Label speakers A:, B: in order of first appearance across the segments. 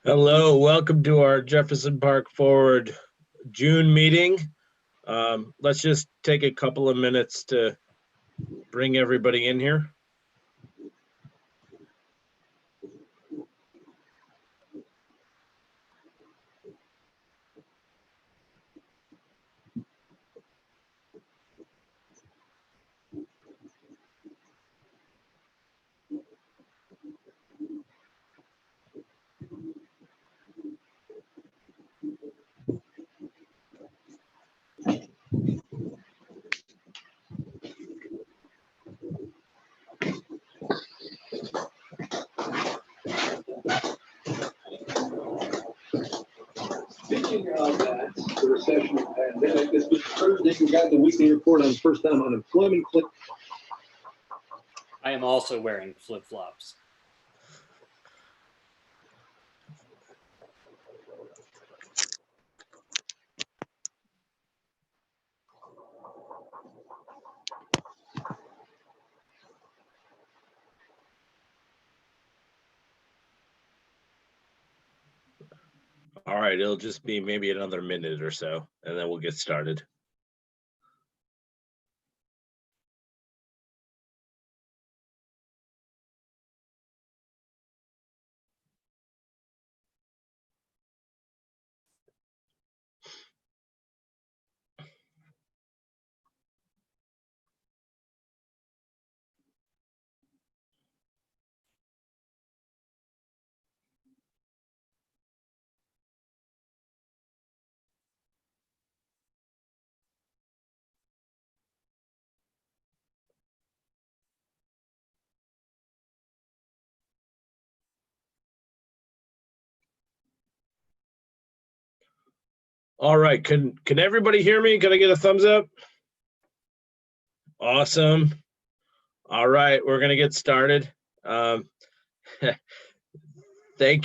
A: Hello, welcome to our Jefferson Park Forward June meeting. Let's just take a couple of minutes to bring everybody in here.
B: Speaking of that, the recession and pandemic, this was Thursday. We got the weekly report on first-time unemployment.
C: I am also wearing flip-flops.
A: All right, it'll just be maybe another minute or so, and then we'll get started. All right, can everybody hear me? Can I get a thumbs up? Awesome. All right, we're gonna get started. Thank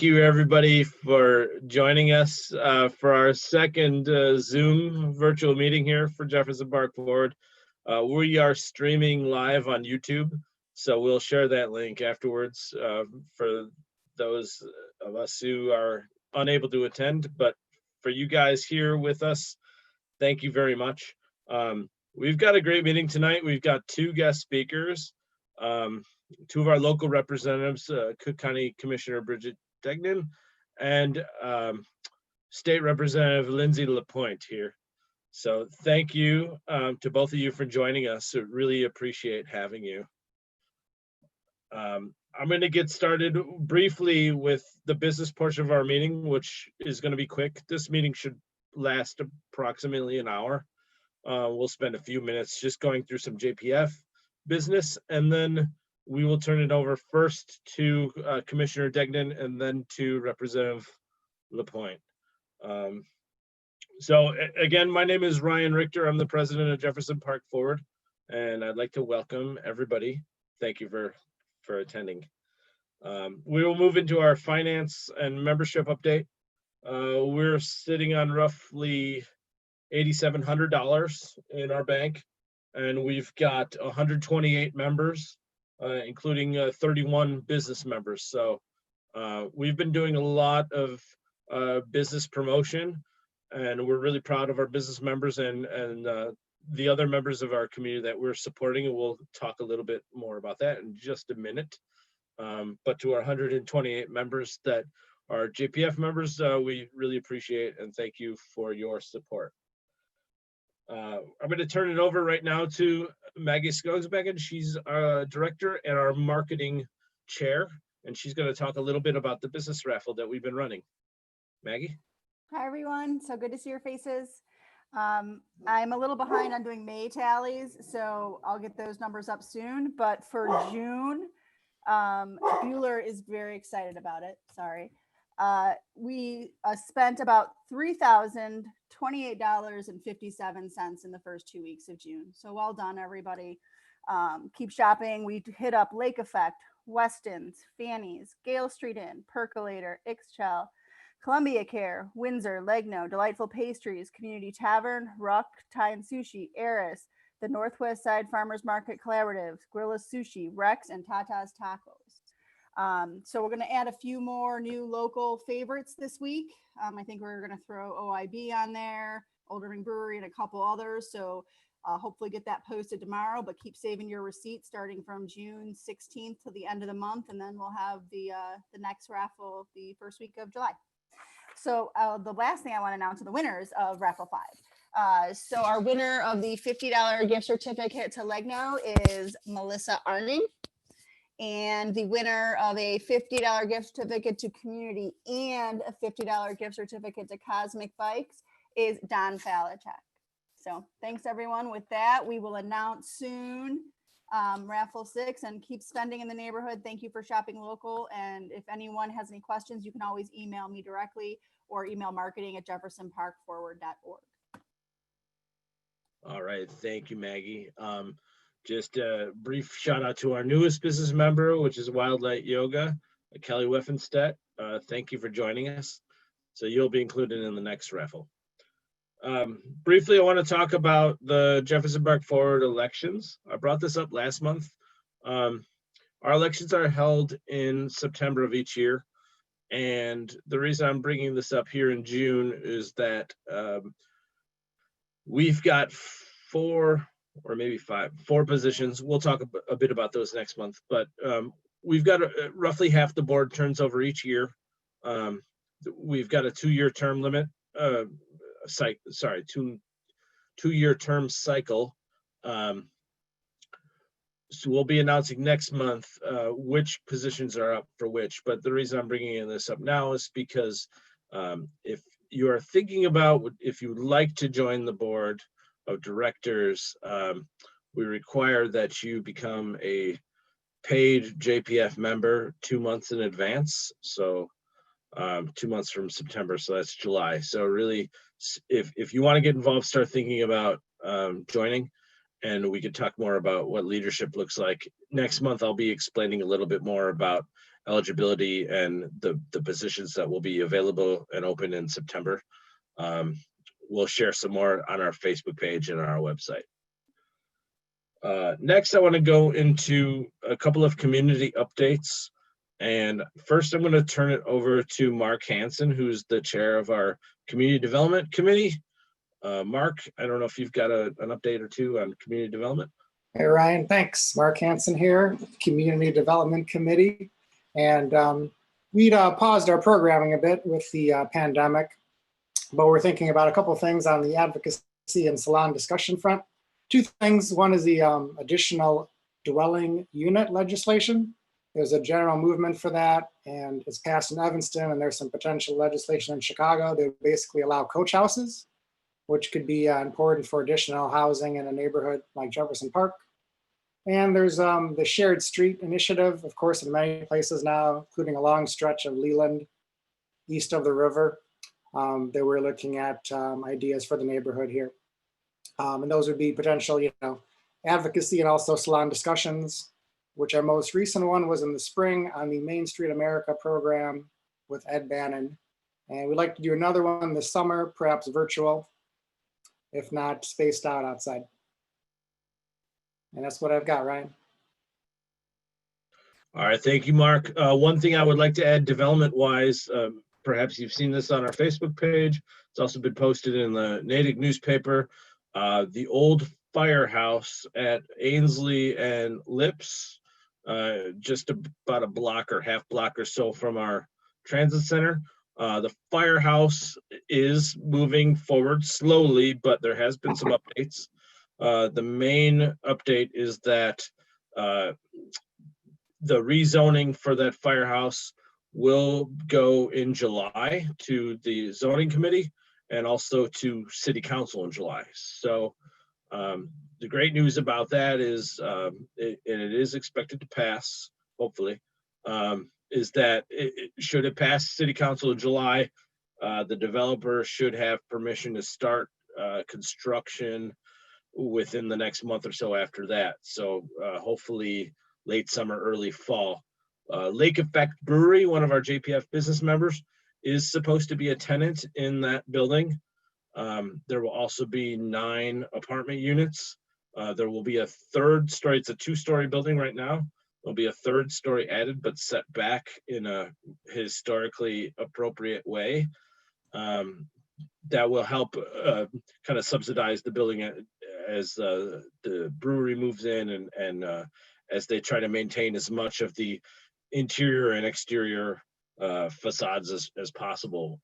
A: you everybody for joining us for our second Zoom virtual meeting here for Jefferson Park Forward. We are streaming live on YouTube, so we'll share that link afterwards for those of us who are unable to attend. But for you guys here with us, thank you very much. We've got a great meeting tonight. We've got two guest speakers. Two of our local representatives, Cook County Commissioner Bridget Degnan and State Representative Lindsay LaPointe here. So thank you to both of you for joining us. I really appreciate having you. I'm going to get started briefly with the business portion of our meeting, which is going to be quick. This meeting should last approximately an hour. We'll spend a few minutes just going through some JPF business, and then we will turn it over first to Commissioner Degnan and then to Representative LaPointe. So again, my name is Ryan Richter. I'm the president of Jefferson Park Forward, and I'd like to welcome everybody. Thank you for attending. We will move into our finance and membership update. We're sitting on roughly $8,700 in our bank, and we've got 128 members, including 31 business members. So we've been doing a lot of business promotion, and we're really proud of our business members and the other members of our community that we're supporting, and we'll talk a little bit more about that in just a minute. But to our 128 members that are JPF members, we really appreciate and thank you for your support. I'm going to turn it over right now to Maggie Skogsbacken. She's our director and our marketing chair, and she's going to talk a little bit about the business raffle that we've been running. Maggie?
D: Hi, everyone. So good to see your faces. I'm a little behind on doing May tallies, so I'll get those numbers up soon. But for June, Bueller is very excited about it. Sorry. We spent about $3,028.57 in the first 2 weeks of June. So well done, everybody. Keep shopping. We hit up Lake Effect, Weston's, Fanny's, Gale Street Inn, Percolator, Ixchel, Columbia Care, Windsor, Legno, Delightful Pastries, Community Tavern, Ruck, Thai and Sushi, Eris, the Northwest Side Farmers Market Collaborative, Grilla Sushi, Rex, and Tata's Tacos. So we're going to add a few more new local favorites this week. I think we're going to throw OIB on there, Old Irving Brewery, and a couple others. So hopefully get that posted tomorrow, but keep saving your receipts starting from June 16th to the end of the month. And then we'll have the next raffle the first week of July. So the last thing I want to announce are the winners of Raffle 5. So our winner of the $50 gift certificate to Legno is Melissa Arning. And the winner of a $50 gift certificate to Community and a $50 gift certificate to Cosmic Bikes is Don Falachek. So thanks everyone. With that, we will announce soon Raffle 6 and keep spending in the neighborhood. Thank you for shopping local. And if anyone has any questions, you can always email me directly or email marketing@jeffersonparkforward.org.
A: All right, thank you, Maggie. Just a brief shout out to our newest business member, which is Wildlight Yoga, Kelly Weffenstedt. Thank you for joining us. So you'll be included in the next raffle. Briefly, I want to talk about the Jefferson Park Forward elections. I brought this up last month. Our elections are held in September of each year. And the reason I'm bringing this up here in June is that we've got four positions. We'll talk a bit about those next month, but we've got roughly half the board turns over each year. We've got a 2-year term limit, two-year term cycle. So we'll be announcing next month which positions are up for which, but the reason I'm bringing this up now is because if you are thinking about if you would like to join the board of directors, we require that you become a paid JPF member 2 months in advance. So 2 months from September, so that's July. So really, if you want to get involved, start thinking about joining, and we could talk more about what leadership looks like. Next month, I'll be explaining a little bit more about eligibility and the positions that will be available and open in September. We'll share some more on our Facebook page and on our website. Next, I want to go into a couple of community updates. And first, I'm going to turn it over to Mark Hansen, who's the chair of our Community Development Committee. Mark, I don't know if you've got an update or two on community development.
E: Hey, Ryan, thanks. Mark Hansen here, Community Development Committee. And we'd paused our programming a bit with the pandemic, but we're thinking about a couple of things on the advocacy and salon discussion front. 2 things. One is the additional dwelling unit legislation. There's a general movement for that, and it's passed in Evanston, and there's some potential legislation in Chicago that basically allow coach houses, which could be important for additional housing in a neighborhood like Jefferson Park. And there's the Shared Street Initiative, of course, in many places now, including a long stretch of Leland east of the river, that we're looking at ideas for the neighborhood here. And those would be potential, advocacy and also salon discussions, which our most recent one was in the spring on the Main Street America program with Ed Bannon. And we'd like to do another one this summer, perhaps virtual, if not spaced out outside. And that's what I've got, Ryan.
A: All right, thank you, Mark. One thing I would like to add development-wise, perhaps you've seen this on our Facebook page. It's also been posted in the Natick newspaper. The old firehouse at Ainsley and Lips, just about a block or half block or so from our transit center. The firehouse is moving forward slowly, but there has been some updates. The main update is that the rezoning for that firehouse will go in July to the zoning committee and also to city council in July. So the great news about that is, and it is expected to pass, hopefully, is that should it pass city council in July, the developer should have permission to start construction within the next month or so after that. So hopefully late summer, early fall. Lake Effect Brewery, one of our JPF business members, is supposed to be a tenant in that building. There will also be 9 apartment units. There will be a 3rd story. It's a 2-story building right now. There'll be a third story added, but set back in a historically appropriate way. That will help kind of subsidize the building as the brewery moves in and as they try to maintain as much of the interior and exterior facades as possible.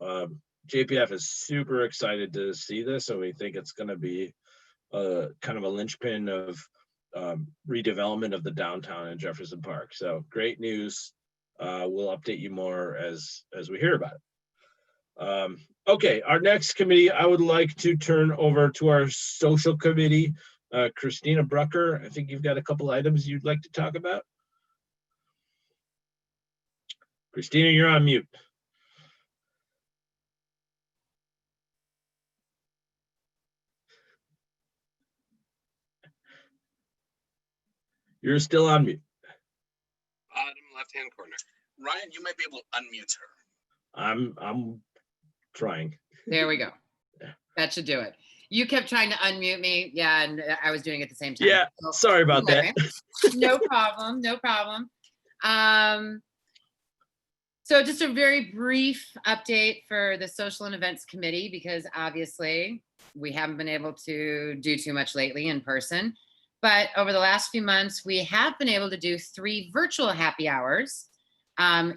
A: JPF is super excited to see this, and we think it's going to be kind of a linchpin of redevelopment of the downtown in Jefferson Park. So great news. We'll update you more as we hear about it. Okay, our next committee, I would like to turn over to our social committee. Christina Brucker, I think you've got a couple items you'd like to talk about. Christina, you're on mute. You're still on mute.
F: Bottom left-hand corner. Ryan, you might be able to unmute her.
A: I'm trying.
G: There we go.
A: Yeah.
G: That should do it. You kept trying to unmute me. Yeah, and I was doing it at the same time.
A: Yeah,
G: So,
A: sorry about that.
G: No problem, no problem. So just a very brief update for the Social and Events Committee, because obviously we haven't been able to do too much lately in person. But over the last few months, we have been able to do 3 virtual happy hours,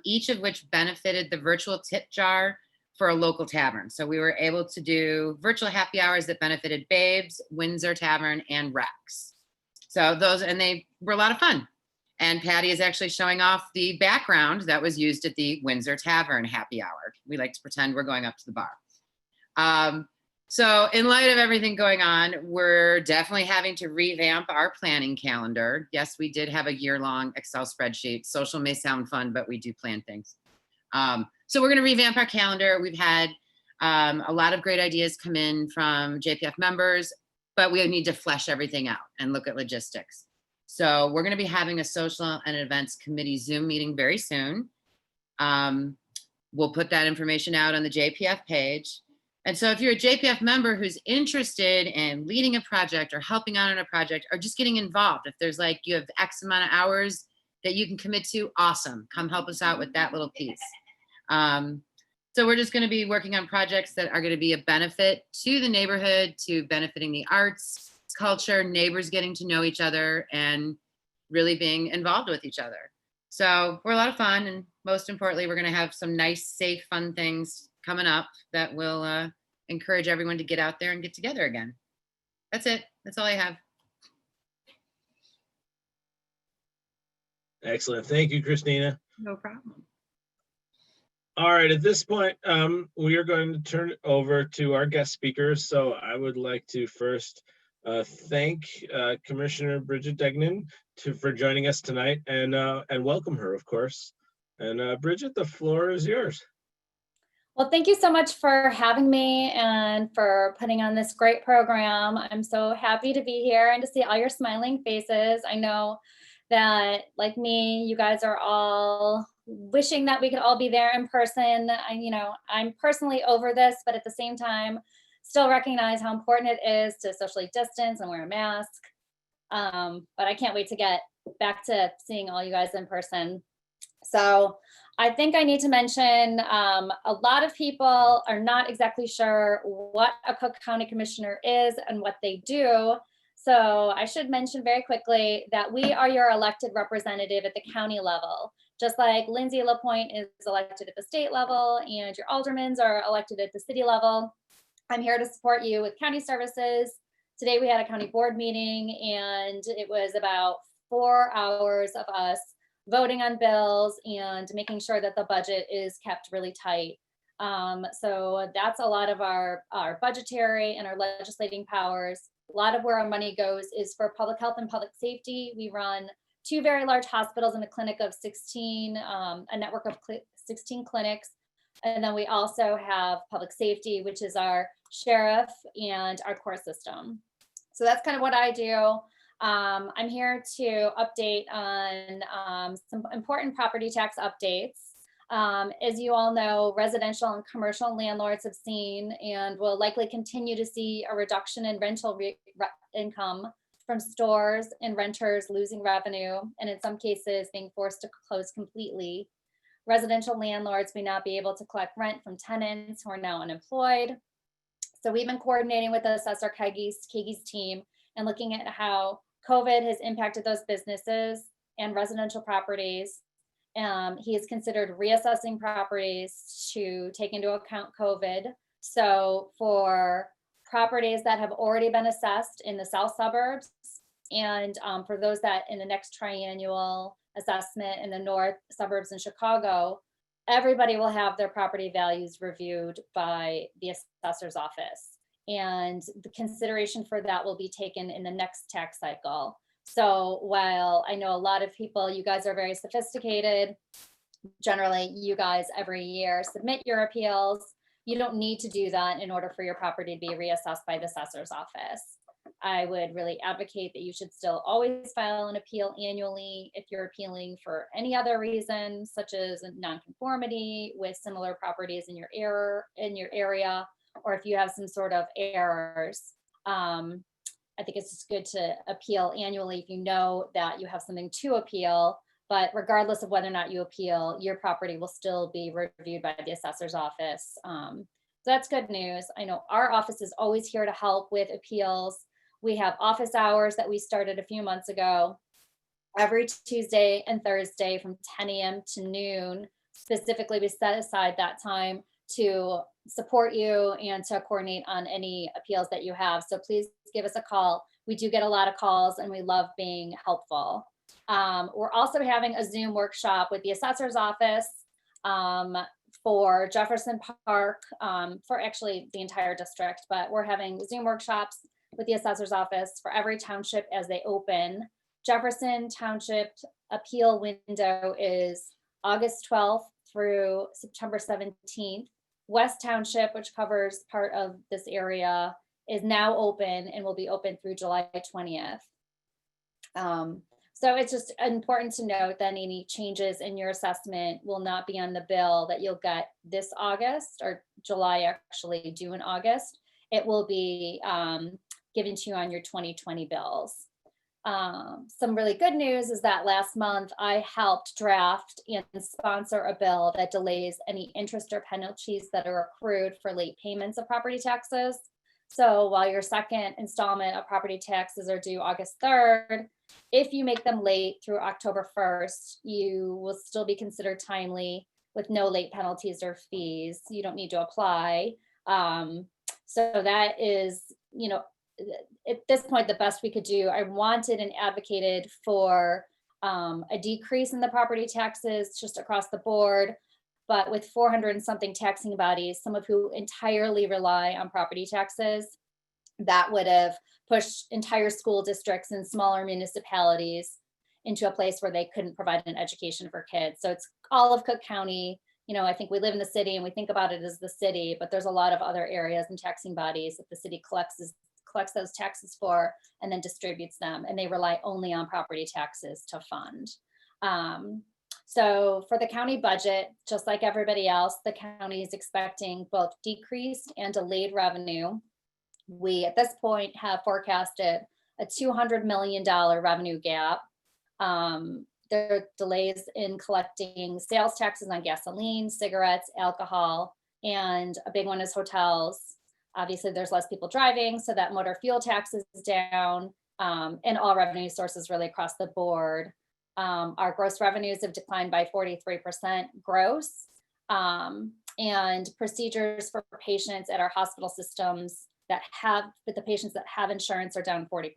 G: each of which benefited the virtual tip jar for a local tavern. So we were able to do virtual happy hours that benefited Babes, Windsor Tavern, and Rex. So those, and they were a lot of fun. And Patty is actually showing off the background that was used at the Windsor Tavern happy hour. We like to pretend we're going up to the bar. So in light of everything going on, we're definitely having to revamp our planning calendar. Yes, we did have a year-long Excel spreadsheet. Social may sound fun, but we do plan things. So we're going to revamp our calendar. We've had a lot of great ideas come in from JPF members, but we need to flesh everything out and look at logistics. So we're going to be having a social and events committee Zoom meeting very soon. We'll put that information out on the JPF page. And so if you're a JPF member who's interested in leading a project or helping out on a project or just getting involved, if there's like, you have X amount of hours that you can commit to, awesome. Come help us out with that little piece. So we're just going to be working on projects that are going to be a benefit to the neighborhood, to benefiting the arts, culture, neighbors getting to know each other, and really being involved with each other. So we're a lot of fun. And most importantly, we're going to have some nice, safe, fun things coming up that will encourage everyone to get out there and get together again. That's it. That's all I have.
A: Excellent. Thank you, Christina.
G: No problem.
A: All right, at this point, we are going to turn it over to our guest speakers. So I would like to first thank Commissioner Bridget Degnan for joining us tonight, and welcome her, of course. And Bridget, the floor is yours.
H: Well, thank you so much for having me and for putting on this great program. I'm so happy to be here and to see all your smiling faces. I know that, like me, you guys are all wishing that we could all be there in person. I'm personally over this, but at the same time, still recognize how important it is to socially distance and wear a mask. But I can't wait to get back to seeing all you guys in person. So I think I need to mention a lot of people are not exactly sure what a Cook County Commissioner is and what they do. So I should mention very quickly that we are your elected representative at the county level. Just like Lindsay LaPointe is elected at the state level and your aldermans are elected at the city level, I'm here to support you with county services. Today we had a county board meeting and it was about 4 hours of us voting on bills and making sure that the budget is kept really tight. So that's a lot of our budgetary and our legislating powers. A lot of where our money goes is for public health and public safety. We run 2 very large hospitals and a clinic of 16, a network of 16 clinics. And then we also have public safety, which is our sheriff and our court system. So that's kind of what I do. I'm here to update on some important property tax updates. As you all know, residential and commercial landlords have seen and will likely continue to see a reduction in rental income from stores and renters losing revenue, and in some cases being forced to close completely. Residential landlords may not be able to collect rent from tenants who are now unemployed. So we've been coordinating with Assessor Kege's team and looking at how COVID has impacted those businesses and residential properties. He has considered reassessing properties to take into account COVID. So for properties that have already been assessed in the south suburbs, and for those that in the next triennial assessment in the north suburbs in Chicago, everybody will have their property values reviewed by the assessor's office. And the consideration for that will be taken in the next tax cycle. So while I know a lot of people, you guys are very sophisticated, generally you guys every year submit your appeals. You don't need to do that in order for your property to be reassessed by the assessor's office. I would really advocate that you should still always file an appeal annually if you're appealing for any other reason, such as a nonconformity with similar properties in your area, or if you have some sort of errors. I think it's just good to appeal annually if you know that you have something to appeal, but regardless of whether or not you appeal, your property will still be reviewed by the assessor's office. So that's good news. I know our office is always here to help with appeals. We have office hours that we started a few months ago, every Tuesday and Thursday from 10 a.m. to noon. Specifically, we set aside that time to support you and to coordinate on any appeals that you have. So please give us a call. We do get a lot of calls and we love being helpful. We're also having a Zoom workshop with the assessor's office for Jefferson Park, for actually the entire district, but we're having Zoom workshops with the assessor's office for every township as they open. Jefferson Township appeal window is August 12th through September 17th. West Township, which covers part of this area, is now open and will be open through July 20th. So it's just important to note that any changes in your assessment will not be on the bill that you'll get this August, or July actually due in August. It will be given to you on your 2020 bills. Some really good news is that last month I helped draft and sponsor a bill that delays any interest or penalties that are accrued for late payments of property taxes. So while your second installment of property taxes are due August 3rd, if you make them late through October 1st, you will still be considered timely with no late penalties or fees. You don't need to apply. So that is, you know, at this point, the best we could do. I wanted and advocated for a decrease in the property taxes just across the board, but with 400 and something taxing bodies, some of who entirely rely on property taxes, that would have pushed entire school districts and smaller municipalities into a place where they couldn't provide an education for kids. So it's all of Cook County. You know, I think we live in the city and we think about it as the city, but there's a lot of other areas and taxing bodies that the city collects those taxes for and then distributes them, and they rely only on property taxes to fund. So for the county budget, just like everybody else, the county is expecting both decreased and delayed revenue. We at this point have forecasted a $200 million revenue gap. There are delays in collecting sales taxes on gasoline, cigarettes, alcohol, and a big one is hotels. Obviously, there's less people driving, so that motor fuel tax is down, and all revenue sources really across the board. Our gross revenues have declined by 43% gross, and procedures for patients at our hospital systems with the patients that have insurance are down 40%.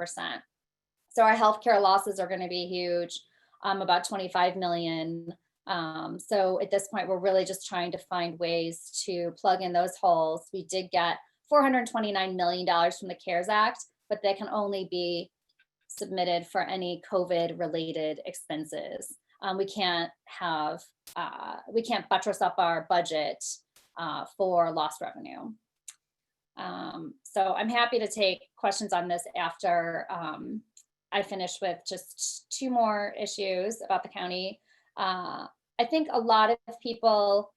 H: So our healthcare losses are going to be huge, about 25 million. So at this point, we're really just trying to find ways to plug in those holes. We did get $429 million from the CARES Act, but they can only be submitted for any COVID related expenses. We can't buttress up our budget for lost revenue. So I'm happy to take questions on this after I finish with just two more issues about the county. I think a lot of people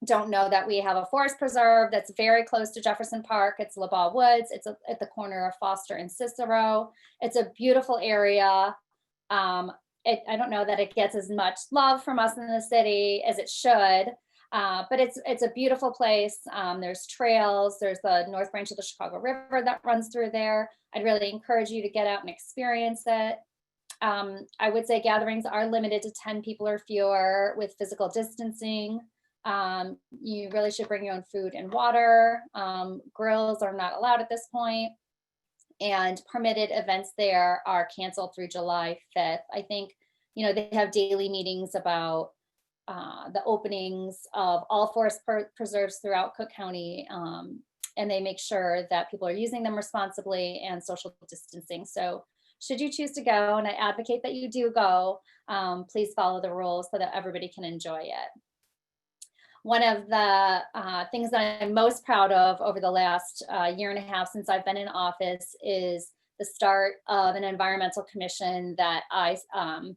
H: don't know that we have a forest preserve that's very close to Jefferson Park. It's Labaugh Woods. It's at the corner of Foster and Cicero. It's a beautiful area. I don't know that it gets as much love from us in the city as it should, but it's a beautiful place. There's trails. There's the North Branch of the Chicago River that runs through there. I'd really encourage you to get out and experience it. I would say gatherings are limited to 10 people or fewer with physical distancing. You really should bring your own food and water. Grills are not allowed at this point. And permitted events there are canceled through July 5th. I think, they have daily meetings about the openings of all forest preserves throughout Cook County. And they make sure that people are using them responsibly and social distancing. So should you choose to go, and I advocate that you do go, please follow the rules so that everybody can enjoy it. One of the things that I'm most proud of over the last year and a half since I've been in office is the start of an environmental commission that I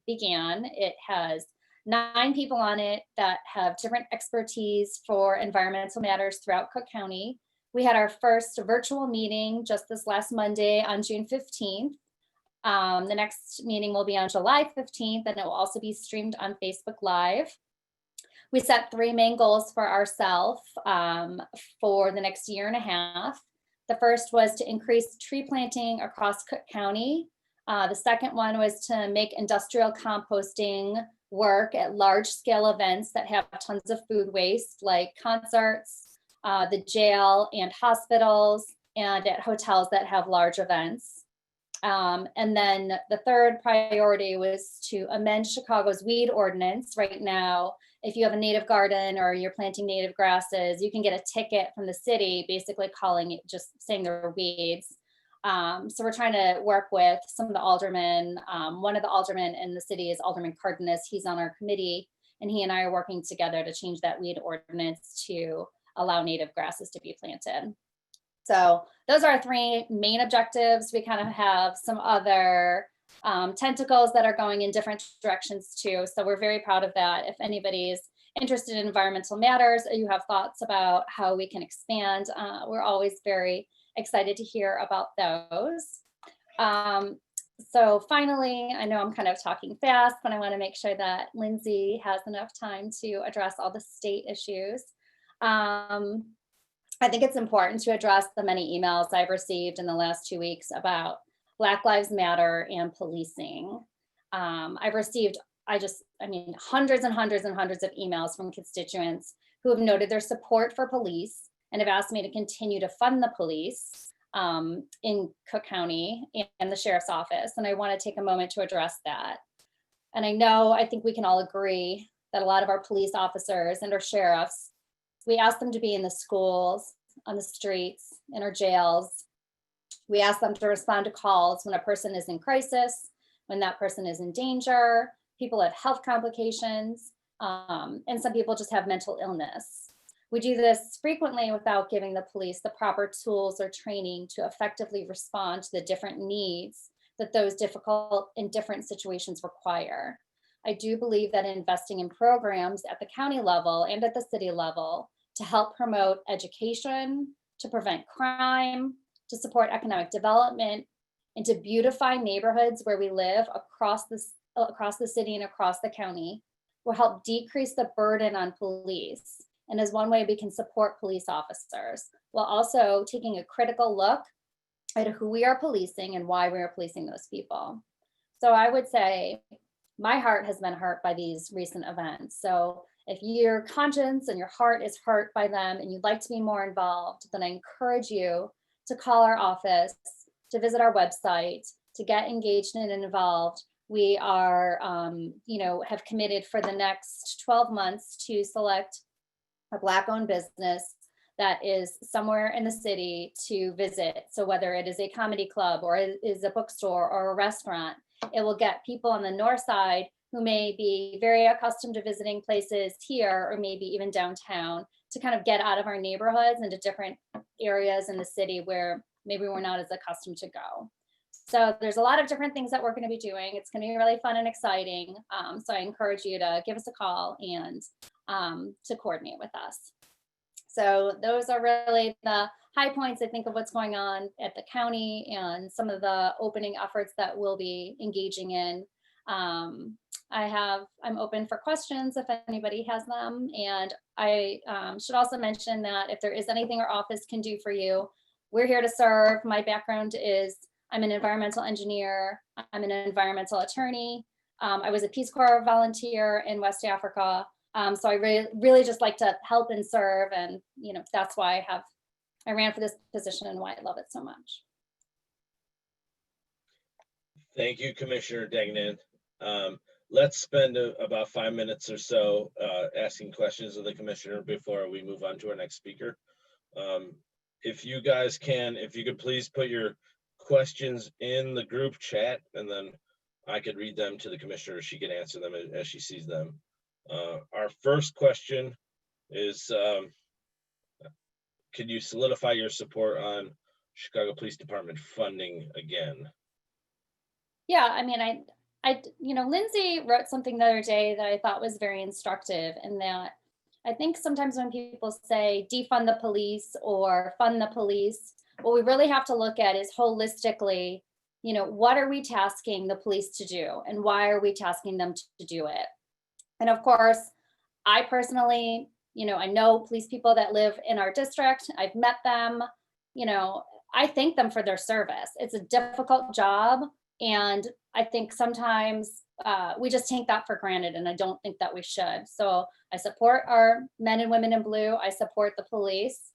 H: began. It has 9 people on it that have different expertise for environmental matters throughout Cook County. We had our first virtual meeting just this last Monday on June 15th. The next meeting will be on July 15th, and it will also be streamed on Facebook Live. We set 3 main goals for ourselves for the next year and a half. The first was to increase tree planting across Cook County. The second one was to make industrial composting work at large scale events that have tons of food waste, like concerts, the jail and hospitals, and at hotels that have large events. And then the third priority was to amend Chicago's weed ordinance. Right now, if you have a native garden or you're planting native grasses, you can get a ticket from the city, basically calling it, just saying they're weeds. So we're trying to work with some of the aldermen. One of the aldermen in the city is Alderman Cardenas. He's on our committee, and he and I are working together to change that weed ordinance to allow native grasses to be planted. So those are our 3 main objectives. We kind of have some other tentacles that are going in different directions too. So we're very proud of that. If anybody's interested in environmental matters, or you have thoughts about how we can expand, we're always very excited to hear about those. So finally, I know I'm kind of talking fast, but I want to make sure that Lindsay has enough time to address all the state issues. I think it's important to address the many emails I've received in the last 2 weeks about Black Lives Matter and policing. I've received, hundreds and hundreds and hundreds of emails from constituents who have noted their support for police and have asked me to continue to fund the police in Cook County and the Sheriff's Office. And I want to take a moment to address that. And I think we can all agree that a lot of our police officers and our sheriffs, we ask them to be in the schools, on the streets, in our jails. We ask them to respond to calls when a person is in crisis, when that person is in danger, people have health complications, and some people just have mental illness. We do this frequently without giving the police the proper tools or training to effectively respond to the different needs that those difficult and different situations require. I do believe that investing in programs at the county level and at the city level to help promote education, to prevent crime, to support economic development, and to beautify neighborhoods where we live across the city and across the county will help decrease the burden on police, and is one way we can support police officers, while also taking a critical look at who we are policing and why we are policing those people. So I would say my heart has been hurt by these recent events. So if your conscience and your heart is hurt by them and you'd like to be more involved, then I encourage you to call our office, to visit our website, to get engaged and involved. We are, have committed for the next 12 months to select a Black-owned business that is somewhere in the city to visit. So whether it is a comedy club or it is a bookstore or a restaurant, it will get people on the north side who may be very accustomed to visiting places here or maybe even downtown to kind of get out of our neighborhoods into different areas in the city where maybe we're not as accustomed to go. So there's a lot of different things that we're going to be doing. It's going to be really fun and exciting. So I encourage you to give us a call and to coordinate with us. So those are really the high points, I think, of what's going on at the county and some of the opening efforts that we'll be engaging in. I'm open for questions if anybody has them. And I should also mention that if there is anything our office can do for you, we're here to serve. My background is I'm an environmental engineer. I'm an environmental attorney. I was a Peace Corps volunteer in West Africa. So I really just like to help and serve. And, you know, that's why I ran for this position and why I love it so much.
A: Thank you, Commissioner Degnan. Let's spend about 5 minutes or so asking questions of the commissioner before we move on to our next speaker. If you guys can, if you could please put your questions in the group chat, and then I could read them to the commissioner. She can answer them as she sees them. Our first question is, can you solidify your support on Chicago Police Department funding again?
H: Yeah, I mean, you know, Lindsay wrote something the other day that I thought was very instructive, in that I think sometimes when people say defund the police or fund the police, what we really have to look at is holistically, you know, what are we tasking the police to do and why are we tasking them to do it? And of course, I personally, you know, I know police people that live in our district. I've met them, you know, I thank them for their service. It's a difficult job. And I think sometimes we just take that for granted, and I don't think that we should. So I support our men and women in blue. I support the police.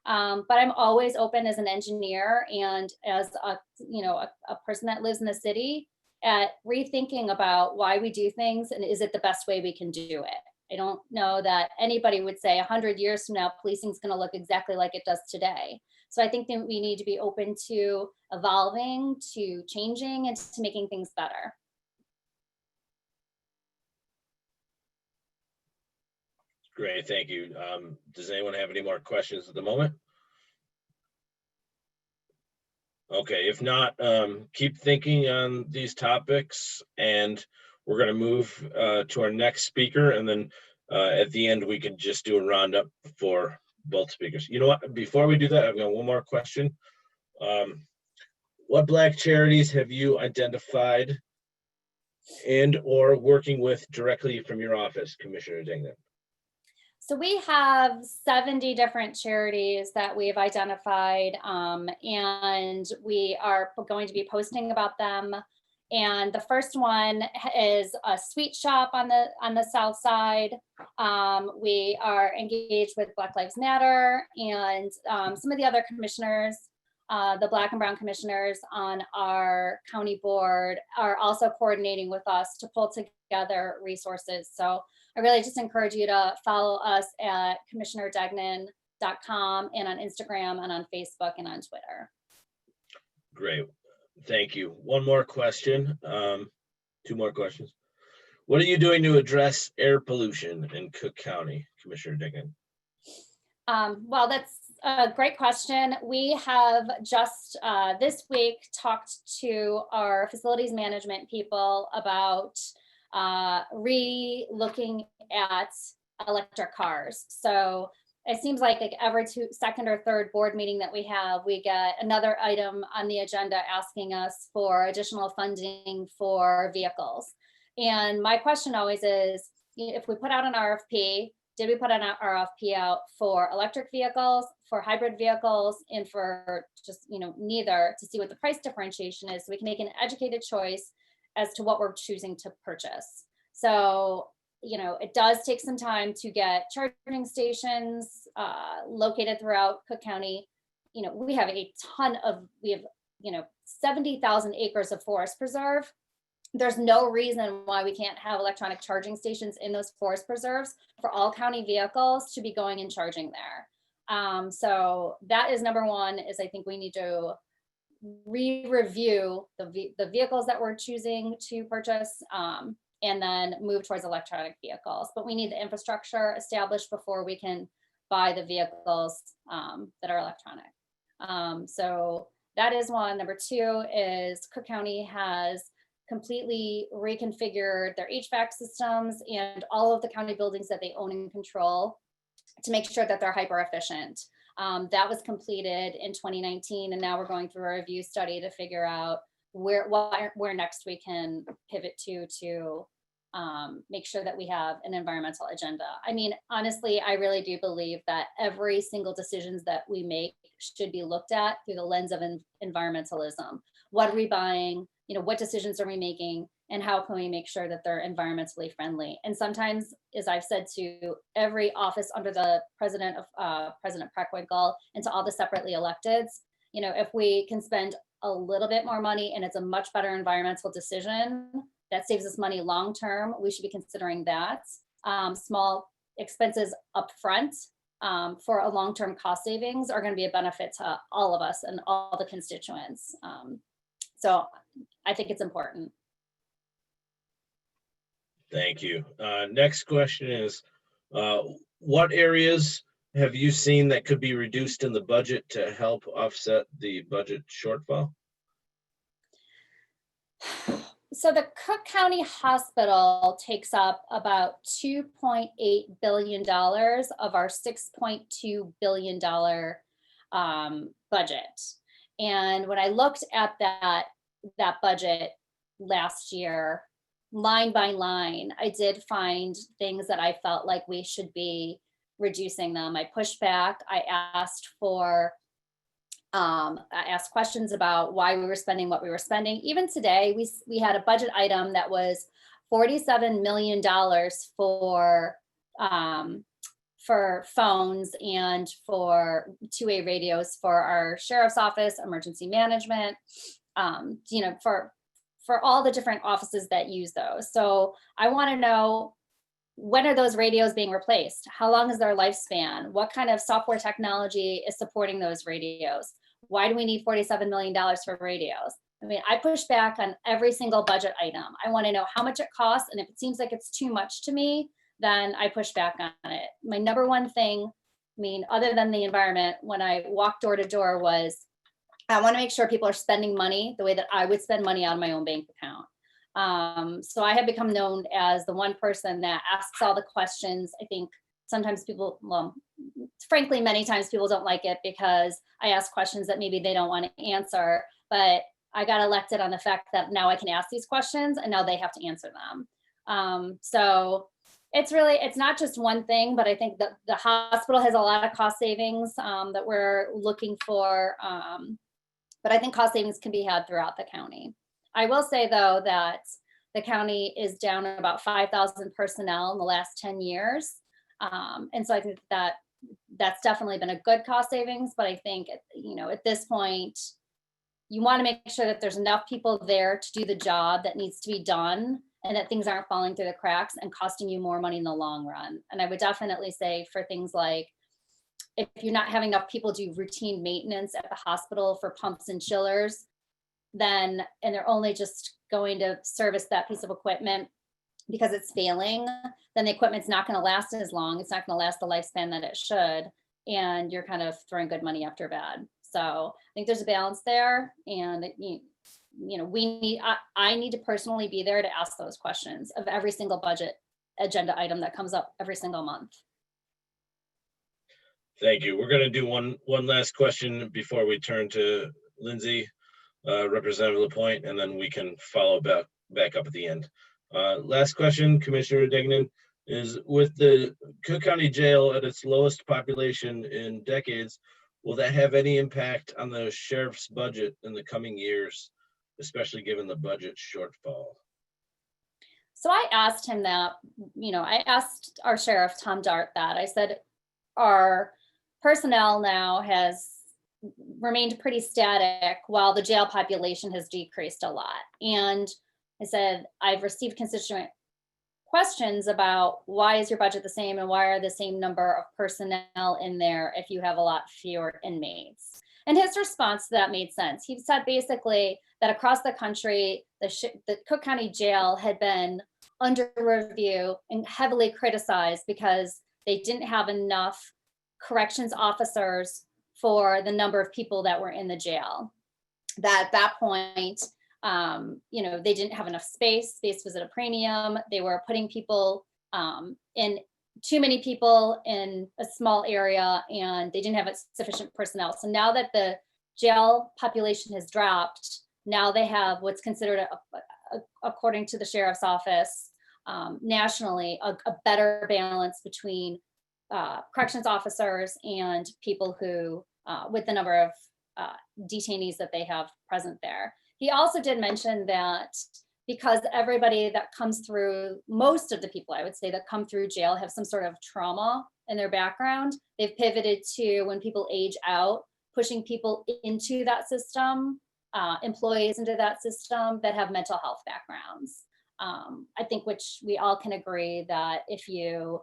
H: But I'm always open as an engineer and as a person that lives in the city at rethinking about why we do things and is it the best way we can do it. I don't know that anybody would say 100 years from now, policing is going to look exactly like it does today. So I think that we need to be open to evolving, to changing, and to making things better.
A: Great, thank you. Does anyone have any more questions at the moment? Okay, if not, keep thinking on these topics, and we're going to move to our next speaker, and then at the end we could just do a roundup for both speakers. You know what, before we do that, I've got one more question. What Black charities have you identified and or working with directly from your office, Commissioner Degnan?
H: So we have 70 different charities that we've identified, and we are going to be posting about them. And the first one is a sweet shop on the south side. We are engaged with Black Lives Matter, and some of the other commissioners, the Black and Brown commissioners on our county board, are also coordinating with us to pull together resources. So I really just encourage you to follow us at commissionerdegnan.com and on Instagram and on Facebook and on Twitter.
A: Great, thank you. One more question, two more questions. What are you doing to address air pollution in Cook County, Commissioner Degnan?
H: Well, that's a great question. We have just this week talked to our facilities management people about re-looking at electric cars. So it seems like every second or third board meeting that we have, we get another item on the agenda asking us for additional funding for vehicles. And my question always is, if we put out an RFP, did we put an RFP out for electric vehicles, for hybrid vehicles, and for just, neither, to see what the price differentiation is so we can make an educated choice as to what we're choosing to purchase. So, it does take some time to get charging stations located throughout Cook County. We have 70,000 acres of forest preserve. There's no reason why we can't have electronic charging stations in those forest preserves for all county vehicles to be going and charging there. So that is number one, is I think we need to re-review the vehicles that we're choosing to purchase, and then move towards electronic vehicles. But we need the infrastructure established before we can buy the vehicles that are electronic. So that is one. Number two is Cook County has completely reconfigured their HVAC systems and all of the county buildings that they own and control to make sure that they're hyper efficient. That was completed in 2019, and now we're going through a review study to figure out where next we can pivot to make sure that we have an environmental agenda. I mean, honestly, I really do believe that every single decisions that we make should be looked at through the lens of environmentalism. What are we buying? You know, what decisions are we making? And how can we make sure that they're environmentally friendly? And sometimes, as I've said to every office under the President Preckwinkle and to all the separately electeds, you know, if we can spend a little bit more money and it's a much better environmental decision that saves us money long term, we should be considering that. Small expenses up front for a long-term cost savings are going to be a benefit to all of us and all the constituents. So I think it's important.
A: Thank you. Next question is, what areas have you seen that could be reduced in the budget to help offset the budget shortfall?
H: So the Cook County Hospital takes up about $2.8 billion of our $6.2 billion budget. And when I looked at that budget last year, line by line, I did find things that I felt like we should be reducing them. I pushed back. I asked questions about why we were spending what we were spending. Even today, we had a budget item that was $47 million for phones and for two-way radios for our sheriff's office, emergency management, you know, for all the different offices that use those. So I want to know, when are those radios being replaced? How long is their lifespan? What kind of software technology is supporting those radios? Why do we need $47 million for radios? I mean, I push back on every single budget item. I want to know how much it costs. And if it seems like it's too much to me, then I push back on it. My number one thing, I mean, other than the environment, when I walked door to door was, I want to make sure people are spending money the way that I would spend money out of my own bank account. So I have become known as the one person that asks all the questions. I think sometimes people, well, frankly, many times people don't like it because I ask questions that maybe they don't want to answer, but I got elected on the fact that now I can ask these questions and now they have to answer them. So it's not just one thing, but I think that the hospital has a lot of cost savings that we're looking for. But I think cost savings can be had throughout the county. I will say, though, that the county is down about 5,000 personnel in the last 10 years. And so I think that that's definitely been a good cost savings. But I think, you know, at this point, you want to make sure that there's enough people there to do the job that needs to be done and that things aren't falling through the cracks and costing you more money in the long run. And I would definitely say for things like, if you're not having enough people do routine maintenance at the hospital for pumps and chillers, then, and they're only just going to service that piece of equipment because it's failing, then the equipment's not going to last as long. It's not going to last the lifespan that it should. And you're kind of throwing good money after bad. So I think there's a balance there. And, you know, I need to personally be there to ask those questions of every single budget agenda item that comes up every single month.
A: Thank you. We're going to do one last question before we turn to Lindsay, Representative LaPointe, and then we can follow back up at the end. Last question, Commissioner Dignan, is with the Cook County Jail at its lowest population in decades, will that have any impact on the sheriff's budget in the coming years, especially given the budget shortfall?
H: So I asked him that, you know, I asked our sheriff, Tom Dart, that. I said, our personnel now has remained pretty static while the jail population has decreased a lot. And I said, I've received constituent questions about why is your budget the same and why are the same number of personnel in there if you have a lot fewer inmates? And his response to that made sense. He said basically that across the country, the Cook County Jail had been under review and heavily criticized because they didn't have enough corrections officers for the number of people that were in the jail. that at that point, you know, they didn't have enough space. Space was at a premium. They were putting people in, too many people in a small area, and they didn't have sufficient personnel. So now that the jail population has dropped, now they have what's considered, according to the sheriff's office, nationally, a better balance between corrections officers and people who, with the number of detainees that they have present there. He also did mention that because everybody that comes through, most of the people I would say that come through jail have some sort of trauma in their background, they've pivoted to, when people age out, pushing people into that system, employees into that system that have mental health backgrounds. I think, which we all can agree that if your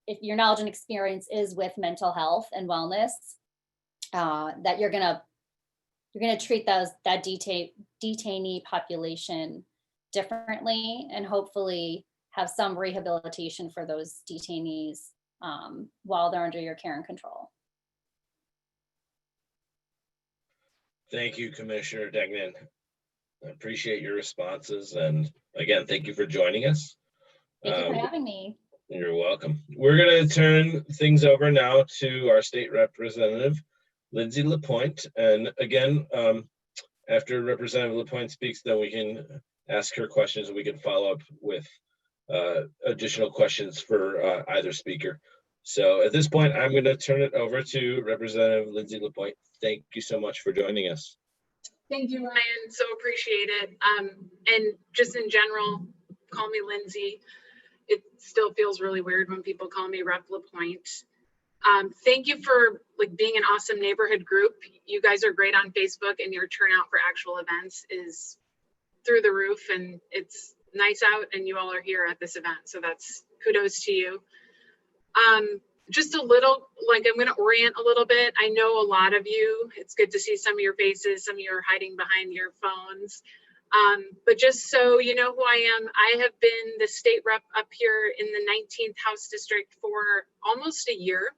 H: knowledge and experience is with mental health and wellness, that you're gonna treat that detainee population differently, and hopefully have some rehabilitation for those detainees while they're under your care and control.
A: Thank you, Commissioner Degnan. I appreciate your responses. And again, thank you for joining us.
H: Thank you for having me.
A: You're welcome. We're going to turn things over now to our state representative, Lindsay LaPointe. And again, after Representative LaPointe speaks, then we can ask her questions and we can follow up with additional questions for either speaker. So at this point, I'm going to turn it over to Representative Lindsay LaPointe. Thank you so much for joining us.
I: Thank you, Ryan. So appreciate it. And just in general, call me Lindsay. It still feels really weird when people call me Rep LaPointe. Thank you for being an awesome neighborhood group. You guys are great on Facebook, and your turnout for actual events is through the roof, and it's nice out, and you all are here at this event. So that's kudos to you. Just a little, I'm going to orient a little bit. I know a lot of you, it's good to see some of your faces. Some of you are hiding behind your phones. But just so you know who I am, I have been the state rep up here in the 19th House District for almost a year.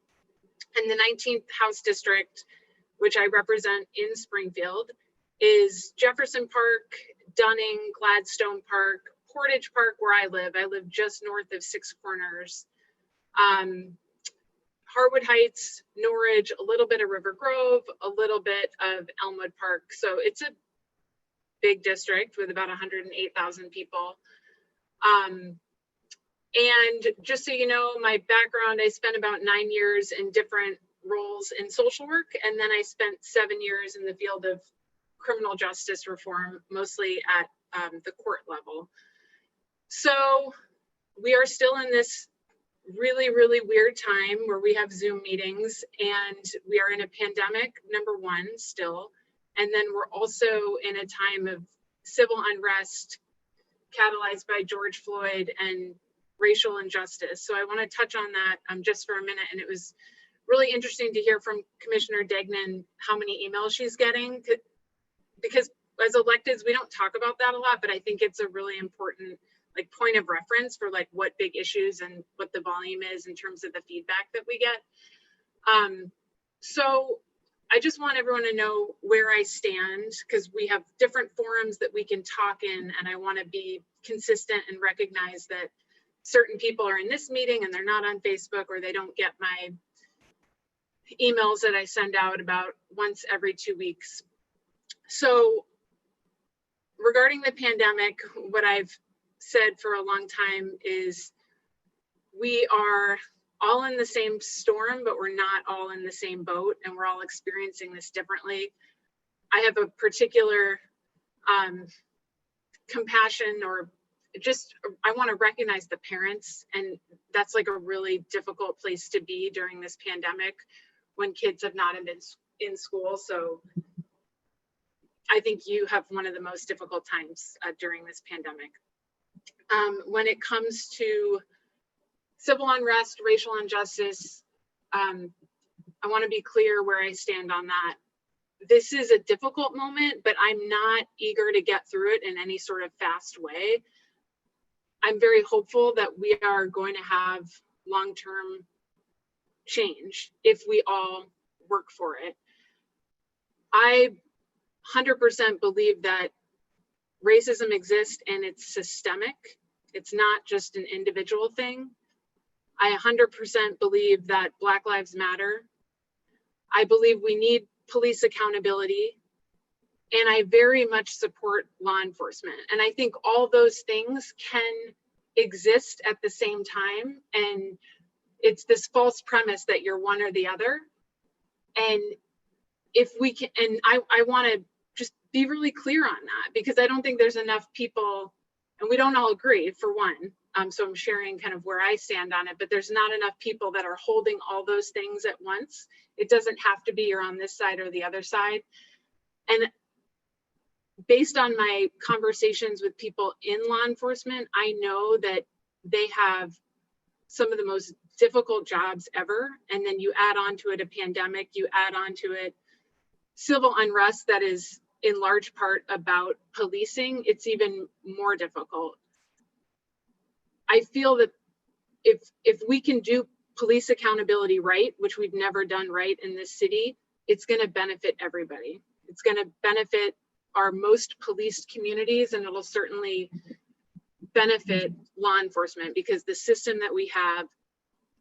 I: And the 19th House District, which I represent in Springfield, is Jefferson Park, Dunning, Gladstone Park, Portage Park, where I live. I live just north of Six Corners. Harwood Heights, Norridge, a little bit of River Grove, a little bit of Elmwood Park. So it's a big district with about 108,000 people. And just so you know, my background, I spent about 9 years in different roles in social work. And then I spent 7 years in the field of criminal justice reform, mostly at the court level. So we are still in this really, really weird time where we have Zoom meetings, and we are in a pandemic, number one, still. And then we're also in a time of civil unrest catalyzed by George Floyd and racial injustice. So I want to touch on that just for a minute. And it was really interesting to hear from Commissioner Degnan how many emails she's getting, because as electeds, we don't talk about that a lot, but I think it's a really important point of reference for what big issues and what the volume is in terms of the feedback that we get. So I just want everyone to know where I stand, because we have different forums that we can talk in, and I want to be consistent and recognize that certain people are in this meeting and they're not on Facebook, or they don't get my emails that I send out about once every 2 weeks. So regarding the pandemic, what I've said for a long time is we are all in the same storm, but we're not all in the same boat, and we're all experiencing this differently. I have a particular compassion, or just I want to recognize the parents, and that's a really difficult place to be during this pandemic when kids have not been in school. So I think you have one of the most difficult times during this pandemic. When it comes to civil unrest, racial injustice, I want to be clear where I stand on that. This is a difficult moment, but I'm not eager to get through it in any sort of fast way. I'm very hopeful that we are going to have long-term change if we all work for it. I 100% believe that racism exists and it's systemic. It's not just an individual thing. I 100% believe that Black Lives Matter. I believe we need police accountability. And I very much support law enforcement. And I think all those things can exist at the same time. And it's this false premise that you're one or the other. And if we can, and I want to just be really clear on that, because I don't think there's enough people, and we don't all agree, for one. So I'm sharing kind of where I stand on it, but there's not enough people that are holding all those things at once. It doesn't have to be you're on this side or the other side. And based on my conversations with people in law enforcement, I know that they have some of the most difficult jobs ever. And then you add on to it a pandemic, you add on to it civil unrest that is in large part about policing. It's even more difficult. I feel that if we can do police accountability right, which we've never done right in this city, it's going to benefit everybody. It's going to benefit our most policed communities, and it'll certainly benefit law enforcement, because the system that we have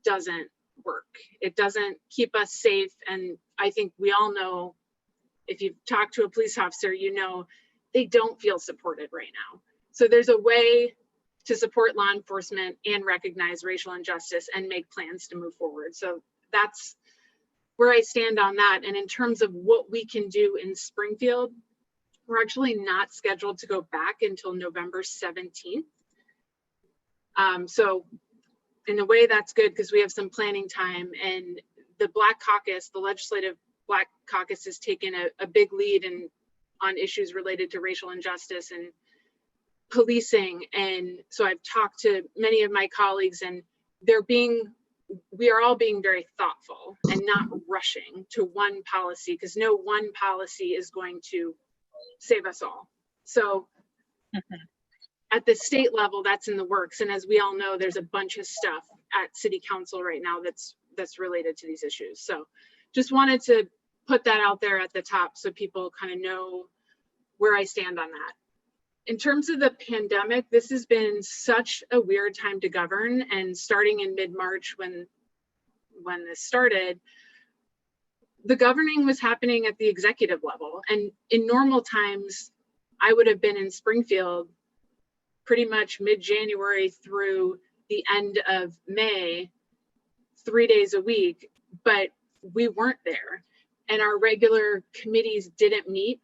I: doesn't work. It doesn't keep us safe. And I think we all know, if you've talked to a police officer, you know they don't feel supported right now. So there's a way to support law enforcement and recognize racial injustice and make plans to move forward. So that's where I stand on that. And in terms of what we can do in Springfield, we're actually not scheduled to go back until November 17th. So in a way that's good, because we have some planning time, and the Black Caucus, the legislative Black Caucus, has taken a big lead on issues related to racial injustice and policing. And so I've talked to many of my colleagues, and we are all being very thoughtful and not rushing to one policy, because no one policy is going to save us all. So at the state level, that's in the works. And as we all know, there's a bunch of stuff at City Council right now that's related to these issues. So just wanted to put that out there at the top so people kind of know where I stand on that. In terms of the pandemic, this has been such a weird time to govern, and starting in mid-March when this started, the governing was happening at the executive level. And in normal times, I would have been in Springfield pretty much mid-January through the end of May, 3 days a week, but we weren't there. And our regular committees didn't meet.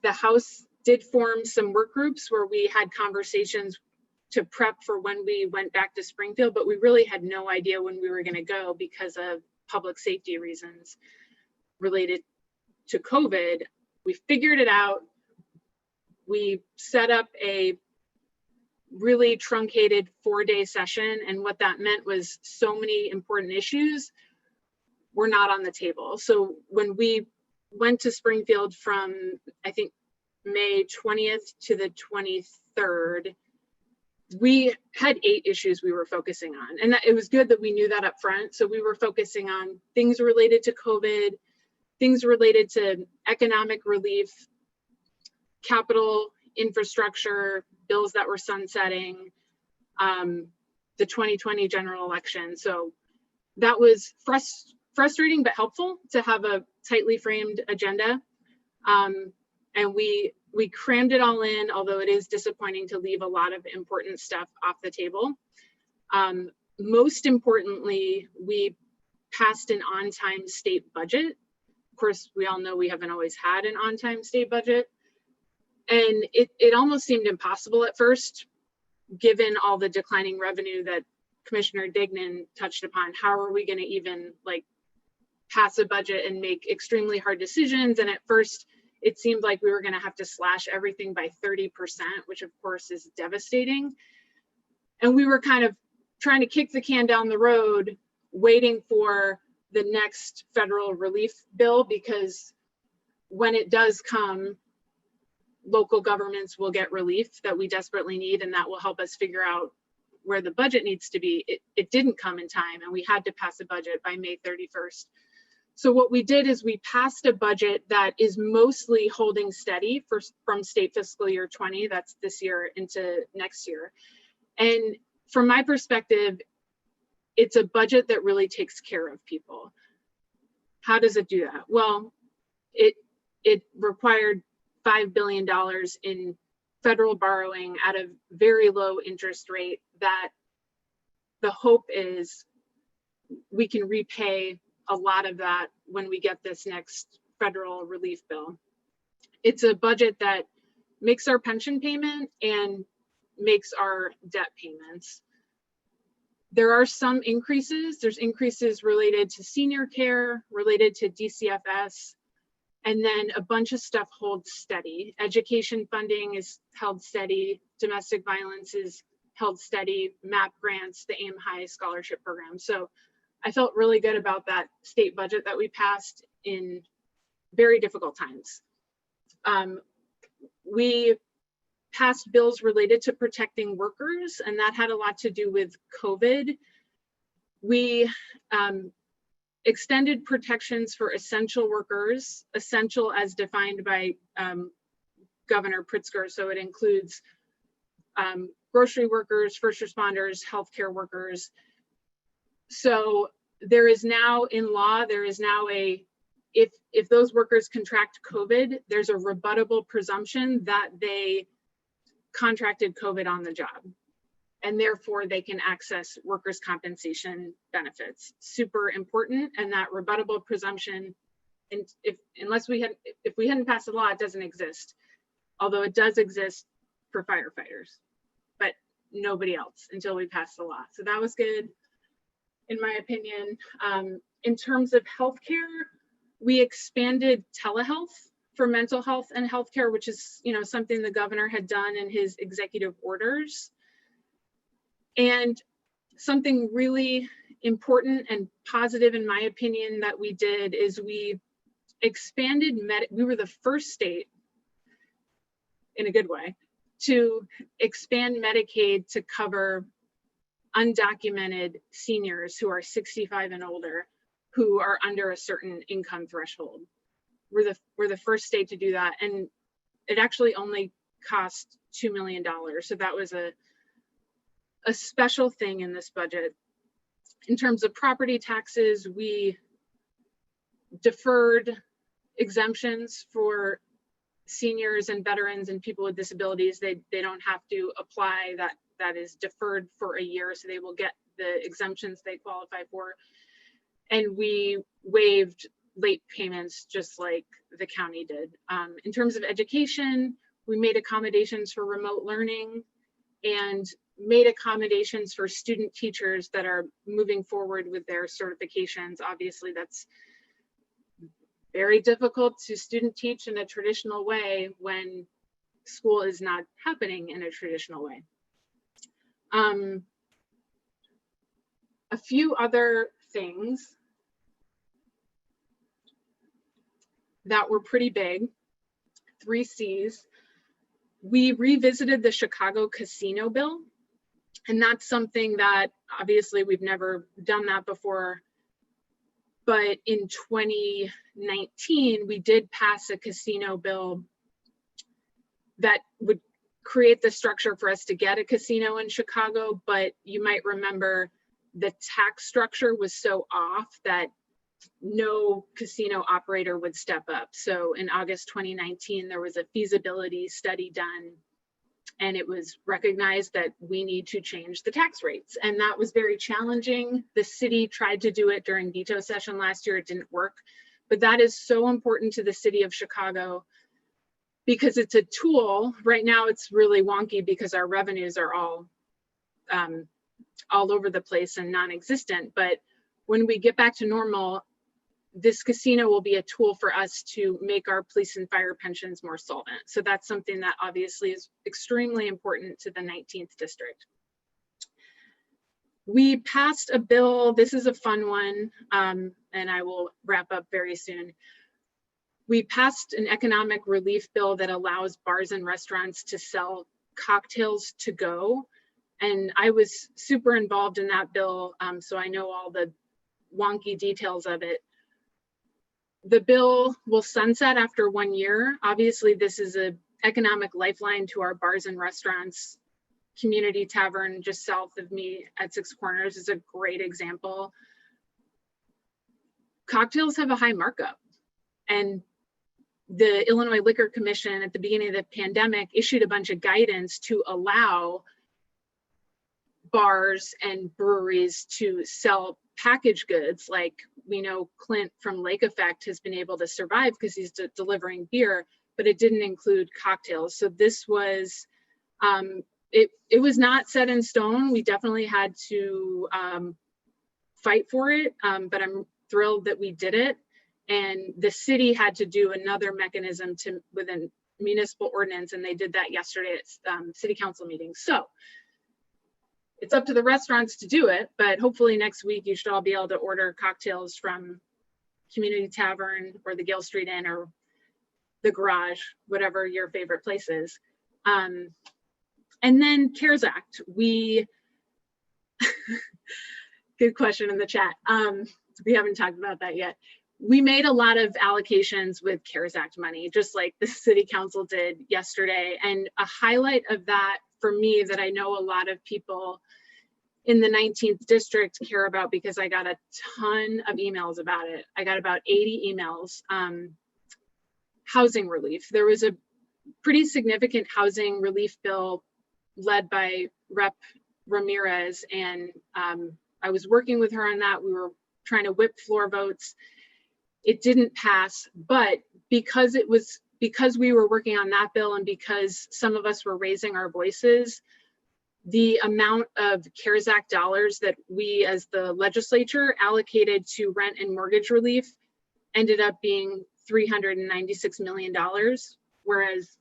I: The House did form some work groups where we had conversations to prep for when we went back to Springfield, but we really had no idea when we were going to go because of public safety reasons related to COVID. We figured it out. We set up a really truncated 4-day session, and what that meant was so many important issues were not on the table. So when we went to Springfield from, I think, May 20th to the 23rd, we had 8 issues we were focusing on. And it was good that we knew that up front. So we were focusing on things related to COVID, things related to economic relief, capital infrastructure, bills that were sunsetting, the 2020 general election. So that was frustrating but helpful to have a tightly framed agenda. And we crammed it all in, although it is disappointing to leave a lot of important stuff off the table. Most importantly, we passed an on-time state budget. Of course, we all know we haven't always had an on-time state budget. And it almost seemed impossible at first, given all the declining revenue that Commissioner Dignan touched upon. How are we going to even pass a budget and make extremely hard decisions? And at first, it seemed like we were going to have to slash everything by 30%, which of course is devastating. And we were kind of trying to kick the can down the road, waiting for the next federal relief bill, because when it does come, local governments will get relief that we desperately need, and that will help us figure out where the budget needs to be. It didn't come in time, and we had to pass a budget by May 31st. So what we did is we passed a budget that is mostly holding steady from state fiscal year 20, that's this year into next year. And from my perspective, it's a budget that really takes care of people. How does it do that? Well, it required $5 billion in federal borrowing at a very low interest rate that the hope is we can repay a lot of that when we get this next federal relief bill. It's a budget that makes our pension payment and makes our debt payments. There are some increases. There's increases related to senior care, related to DCFS, and then a bunch of stuff holds steady. Education funding is held steady. Domestic violence is held steady. MAP grants, the AIM High scholarship program. So I felt really good about that state budget that we passed in very difficult times. We passed bills related to protecting workers, and that had a lot to do with COVID. We extended protections for essential workers, essential as defined by Governor Pritzker. So it includes grocery workers, first responders, healthcare workers. So there is now in law, there is now if those workers contract COVID, there's a rebuttable presumption that they contracted COVID on the job, and therefore they can access workers' compensation benefits. Super important, and that rebuttable presumption, and if we hadn't passed a law, it doesn't exist. Although it does exist for firefighters, but nobody else until we passed the law. So that was good, in my opinion. In terms of healthcare, we expanded telehealth for mental health and healthcare, which is, something the governor had done in his executive orders. And something really important and positive, in my opinion, that we did is we expanded we were the first state, in a good way, to expand Medicaid to cover undocumented seniors who are 65 and older, who are under a certain income threshold. We're the first state to do that, and it actually only cost $2 million. So that was a special thing in this budget. In terms of property taxes, we deferred exemptions for seniors and veterans and people with disabilities. They don't have to apply. That is deferred for a year, so they will get the exemptions they qualify for. And we waived late payments just like the county did. In terms of education, we made accommodations for remote learning and made accommodations for student teachers that are moving forward with their certifications. Obviously, that's very difficult to student teach in a traditional way when school is not happening in a traditional way. A few other things that were pretty big, 3 C's. We revisited the Chicago casino bill, and that's something that obviously we've never done that before. But in 2019, we did pass a casino bill that would create the structure for us to get a casino in Chicago. But you might remember the tax structure was so off that no casino operator would step up. So in August 2019, there was a feasibility study done, and it was recognized that we need to change the tax rates. And that was very challenging. The city tried to do it during veto session last year. It didn't work. But that is so important to the city of Chicago because it's a tool. Right now, it's really wonky because our revenues are all over the place and non-existent. But when we get back to normal, this casino will be a tool for us to make our police and fire pensions more solvent. So that's something that obviously is extremely important to the 19th district. We passed a bill, this is a fun one, and I will wrap up very soon. We passed an economic relief bill that allows bars and restaurants to sell cocktails to go. And I was super involved in that bill, so I know all the wonky details of it. The bill will sunset after 1 year. Obviously, this is an economic lifeline to our bars and restaurants. Community Tavern just south of me at Six Corners is a great example. Cocktails have a high markup, and the Illinois Liquor Commission at the beginning of the pandemic issued a bunch of guidance to allow bars and breweries to sell packaged goods. Like we know Clint from Lake Effect has been able to survive because he's delivering beer, but it didn't include cocktails. So this was, it was not set in stone. We definitely had to fight for it, but I'm thrilled that we did it. And the city had to do another mechanism to within municipal ordinance, and they did that yesterday at city council meeting. So it's up to the restaurants to do it, but hopefully next week you should all be able to order cocktails from Community Tavern or the Gale Street Inn or the Garage, whatever your favorite place is. And then CARES Act, good question in the chat. We haven't talked about that yet. We made a lot of allocations with CARES Act money, just like the city council did yesterday. And a highlight of that for me that I know a lot of people in the 19th district care about, because I got a ton of emails about it. I got about 80 emails. Housing relief. There was a pretty significant housing relief bill led by Rep. Ramirez, and I was working with her on that. We were trying to whip floor votes. It didn't pass, but because we were working on that bill and because some of us were raising our voices, the amount of CARES Act dollars that we as the legislature allocated to rent and mortgage relief ended up being $396 million. Whereas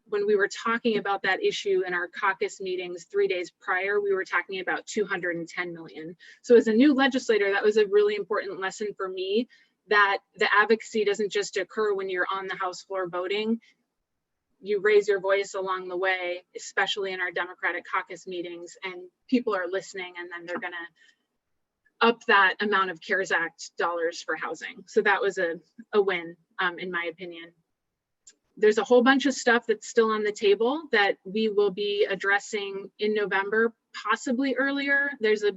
I: when we were talking about that issue in our caucus meetings 3 days prior, we were talking about 210 million. So as a new legislator, that was a really important lesson for me, that the advocacy doesn't just occur when you're on the House floor voting. You raise your voice along the way, especially in our Democratic caucus meetings, and people are listening, and then they're gonna up that amount of CARES Act dollars for housing. So that was a win, in my opinion. There's a whole bunch of stuff that's still on the table that we will be addressing in November, possibly earlier. There's a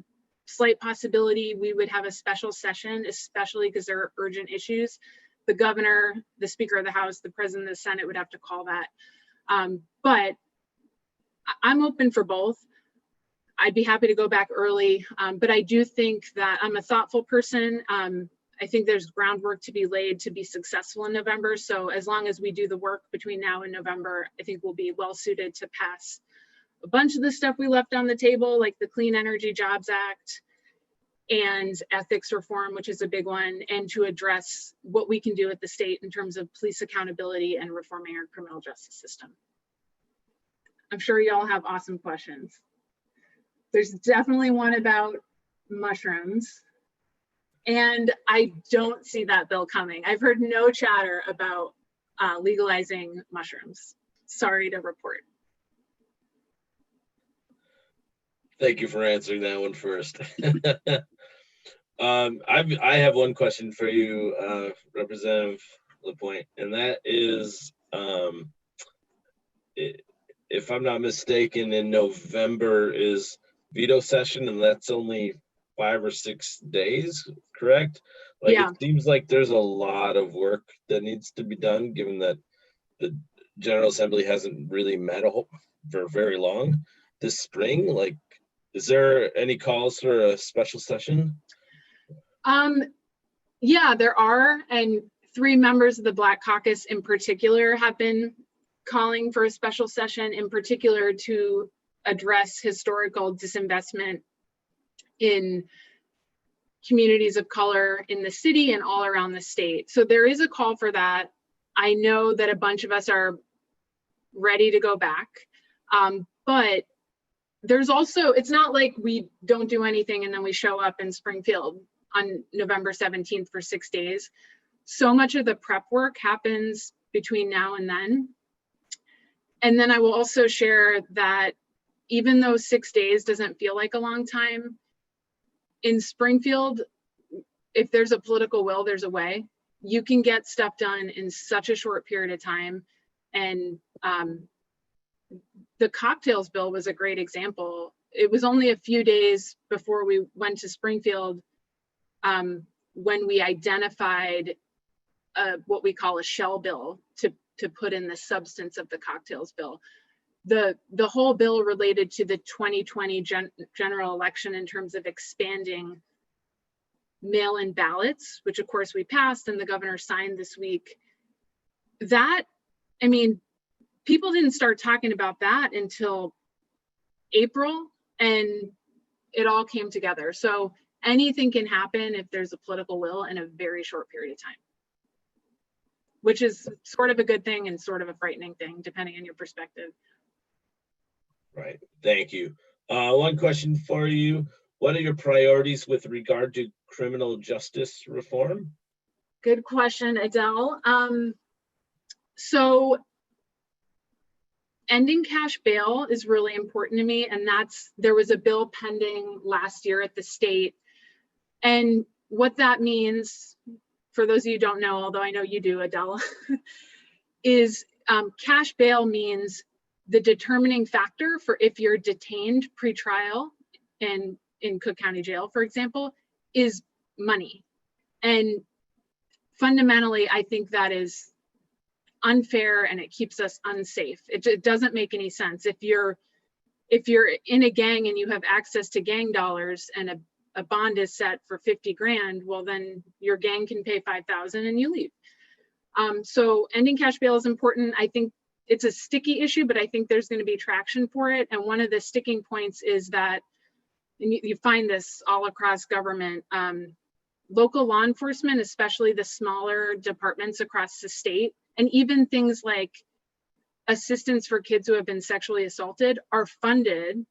I: slight possibility we would have a special session, especially because there are urgent issues. The governor, the Speaker of the House, the President of the Senate would have to call that. But I'm open for both. I'd be happy to go back early, but I do think that I'm a thoughtful person. I think there's groundwork to be laid to be successful in November. So as long as we do the work between now and November, I think we'll be well suited to pass a bunch of the stuff we left on the table, like the Clean Energy Jobs Act and ethics reform, which is a big one, and to address what we can do at the state in terms of police accountability and reforming our criminal justice system. I'm sure y'all have awesome questions. There's definitely one about mushrooms, and I don't see that bill coming. I've heard no chatter about legalizing mushrooms. Sorry to report.
A: Thank you for answering that one first. I have one question for you, Representative LaPointe, and that is, if I'm not mistaken, in November is veto session, and that's only 5 or 6 days, correct? Like, yeah. It seems like there's a lot of work that needs to be done, given that the General Assembly hasn't really met for very long this spring. Like, is there any calls for a special session?
I: Yeah, there are, and 3 members of the Black Caucus in particular have been calling for a special session, in particular to address historical disinvestment in communities of color in the city and all around the state. So there is a call for that. I know that a bunch of us are ready to go back, but there's also, it's not like we don't do anything and then we show up in Springfield on November 17th for 6 days. So much of the prep work happens between now and then. And then I will also share that even though 6 days doesn't feel like a long time, in Springfield, if there's a political will, there's a way. you can get stuff done in such a short period of time. And the cocktails bill was a great example. It was only a few days before we went to Springfield when we identified what we call a shell bill to put in the substance of the cocktails bill. The whole bill related to the 2020 general election in terms of expanding mail-in ballots, which of course we passed and the governor signed this week. That, I mean, people didn't start talking about that until April, and it all came together. So anything can happen if there's a political will in a very short period of time, which is sort of a good thing and sort of a frightening thing, depending on your perspective.
A: Right, thank you. One question for you. What are your priorities with regard to criminal justice reform?
I: Good question, Adele. So ending cash bail is really important to me, and there was a bill pending last year at the state. And what that means, for those of you who don't know, although I know you do, Adele, is cash bail means the determining factor for if you're detained pretrial and in Cook County Jail, for example, is money. And fundamentally, I think that is unfair and it keeps us unsafe. It doesn't make any sense. If you're in a gang and you have access to gang dollars and a bond is set for 50 grand, well, then your gang can pay 5,000 and you leave. So ending cash bail is important. I think it's a sticky issue, but I think there's going to be traction for it. And one of the sticking points is that, and you find this all across government, local law enforcement, especially the smaller departments across the state, and even things like assistance for kids who have been sexually assaulted are funded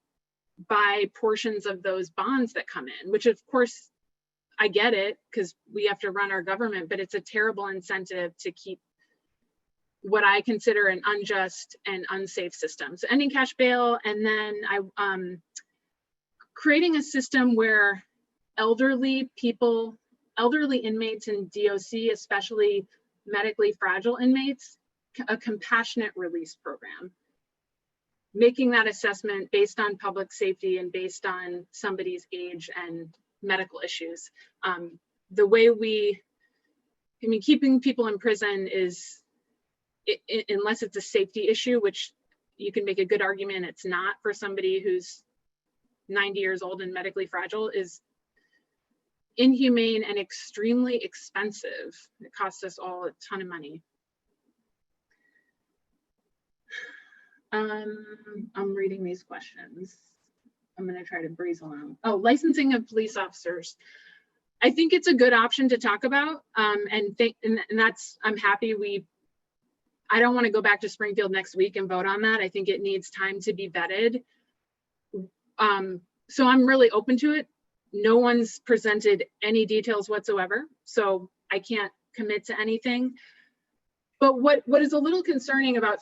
I: by portions of those bonds that come in, which of course, I get it because we have to run our government, but it's a terrible incentive to keep what I consider an unjust and unsafe system. So ending cash bail, and then creating a system where elderly inmates in DOC, especially medically fragile inmates, a compassionate release program, making that assessment based on public safety and based on somebody's age and medical issues. The way keeping people in prison is, unless it's a safety issue, which you can make a good argument it's not for somebody who's 90 years old and medically fragile, is inhumane and extremely expensive. It costs us all a ton of money. I'm reading these questions. I'm going to try to breeze along. Oh, licensing of police officers. I think it's a good option to talk about, and that's, I'm happy I don't want to go back to Springfield next week and vote on that. I think it needs time to be vetted. So I'm really open to it. No one's presented any details whatsoever, so I can't commit to anything. But what is a little concerning about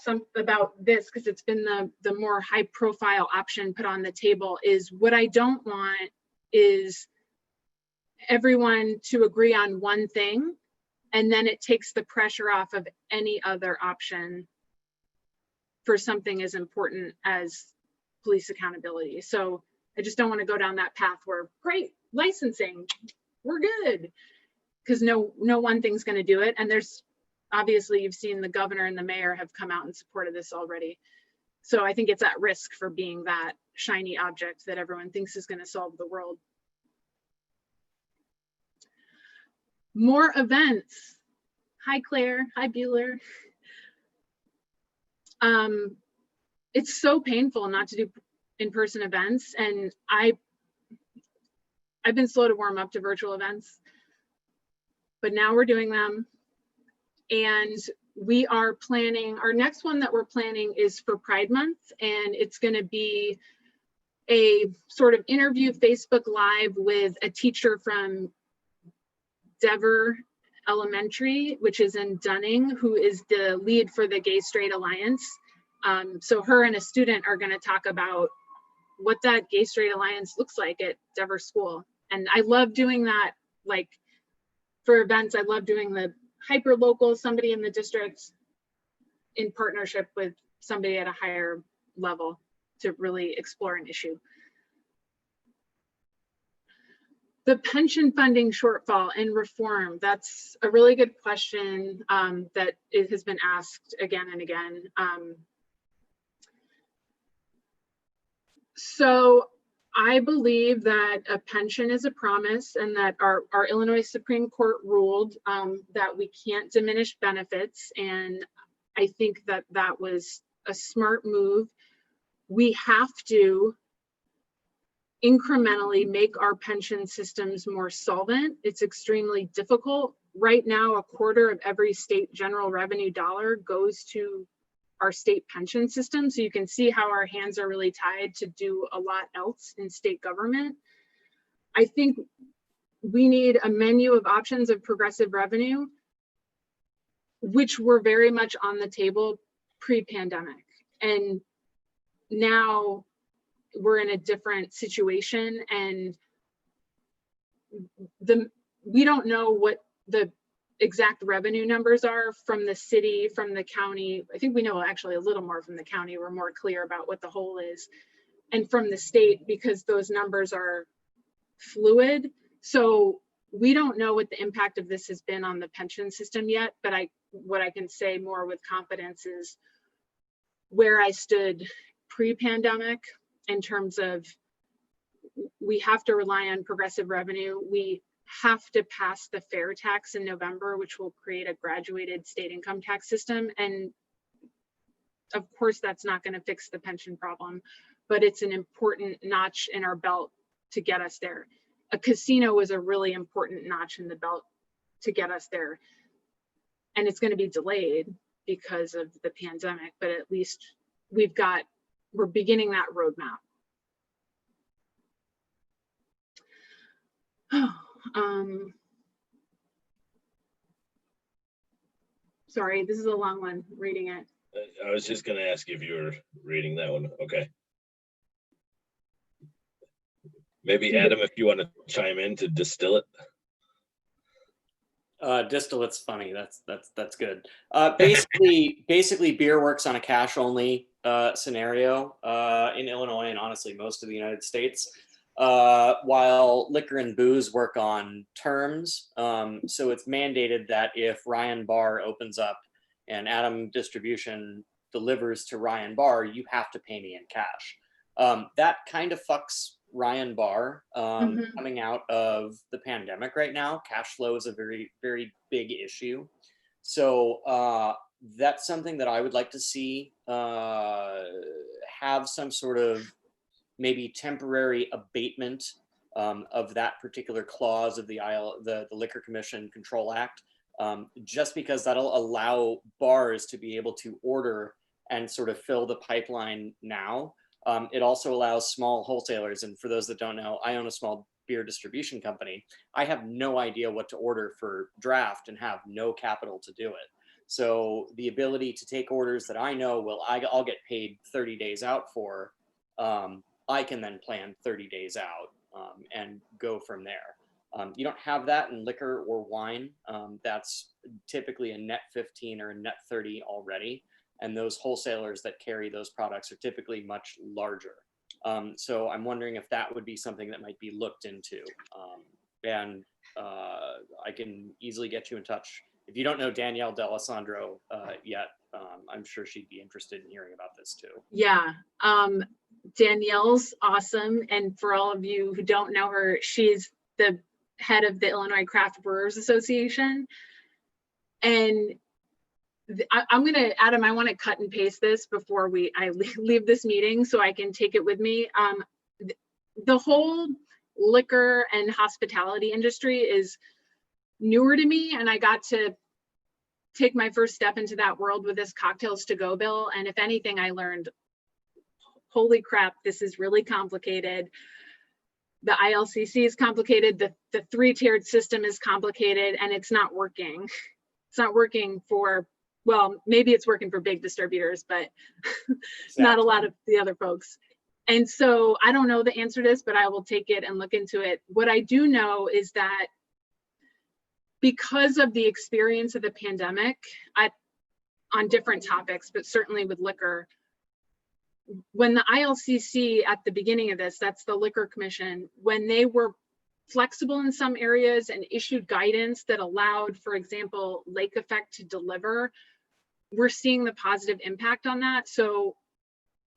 I: this, because it's been the more high profile option put on the table, is what I don't want is everyone to agree on one thing, and then it takes the pressure off of any other option for something as important as police accountability. So I just don't want to go down that path where, great, licensing, we're good, because no one thing's going to do it. And there's, obviously, you've seen the governor and the mayor have come out in support of this already. So I think it's at risk for being that shiny object that everyone thinks is going to solve the world. More events. Hi, Claire. Hi, Bueller. It's so painful not to do in-person events, and I've been slow to warm up to virtual events, but now we're doing them. And we are planning, our next one that we're planning is for Pride Month, and it's going to be a sort of interview Facebook Live with a teacher from Dever Elementary, which is in Dunning, who is the lead for the Gay Straight Alliance. So her and a student are going to talk about what that Gay Straight Alliance looks like at Dever School. And I love doing that, like for events, I love doing the hyper local, somebody in the district in partnership with somebody at a higher level to really explore an issue. The pension funding shortfall and reform, that's a really good question that it has been asked again and again. So I believe that a pension is a promise, and that our Illinois Supreme Court ruled that we can't diminish benefits. And I think that that was a smart move. We have to incrementally make our pension systems more solvent. It's extremely difficult. Right now, a quarter of every state general revenue dollar goes to our state pension system. So you can see how our hands are really tied to do a lot else in state government. I think we need a menu of options of progressive revenue, which were very much on the table pre-pandemic. And now we're in a different situation, and we don't know what the exact revenue numbers are from the city, from the county. I think we know actually a little more from the county. We're more clear about what the whole is, and from the state, because those numbers are fluid. So we don't know what the impact of this has been on the pension system yet, but what I can say more with confidence is where I stood pre-pandemic in terms of we have to rely on progressive revenue. We have to pass the fair tax in November, which will create a graduated state income tax system. And of course, that's not going to fix the pension problem, but it's an important notch in our belt to get us there. A casino was a really important notch in the belt to get us there. And it's going to be delayed because of the pandemic, but at least we're beginning that roadmap. Sorry, this is a long one, reading it.
A: I was just going to ask you if you were reading that one. Okay. Maybe Adam, if you want to chime in to distill it.
C: Distillate's funny. That's good. Basically, beer works on a cash only scenario in Illinois, and honestly, most of the United States. While liquor and booze work on terms. So it's mandated that if Ryan Bar opens up and Adam Distribution delivers to Ryan Bar, you have to pay me in cash. That kind of fucks Ryan Bar coming out of the pandemic right now. Cash flow is a very, very big issue. So that's something that I would like to see have some sort of maybe temporary abatement of that particular clause of the Liquor Commission Control Act, just because that'll allow bars to be able to order and sort of fill the pipeline now. It also allows small wholesalers, and for those that don't know, I own a small beer distribution company. I have no idea what to order for draft and have no capital to do it. So the ability to take orders that I know I'll get paid 30 days out for, I can then plan 30 days out and go from there. You don't have that in liquor or wine. That's typically a net 15 or a net 30 already. And those wholesalers that carry those products are typically much larger. So I'm wondering if that would be something that might be looked into. And I can easily get you in touch. If you don't know Danielle D'Alessandro yet, I'm sure she'd be interested in hearing about this too.
I: Yeah, Danielle's awesome. And for all of you who don't know her, she's the head of the Illinois Craft Brewers Association. And I'm gonna, Adam, I wanna cut and paste this before I leave this meeting so I can take it with me. The whole liquor and hospitality industry is newer to me, and I got to take my first step into that world with this cocktails to go bill. And if anything, I learned, holy crap, this is really complicated. The ILCC is complicated. The three-tiered system is complicated, and it's not working. It's not working for, well, maybe it's working for big distributors, but exactly. Not a lot of the other folks. And so I don't know the answer to this, but I will take it and look into it. What I do know is that because of the experience of the pandemic on different topics, but certainly with liquor, when the ILCC at the beginning of this, that's the Liquor Commission, when they were flexible in some areas and issued guidance that allowed, for example, lake effect to deliver, we're seeing the positive impact on that. So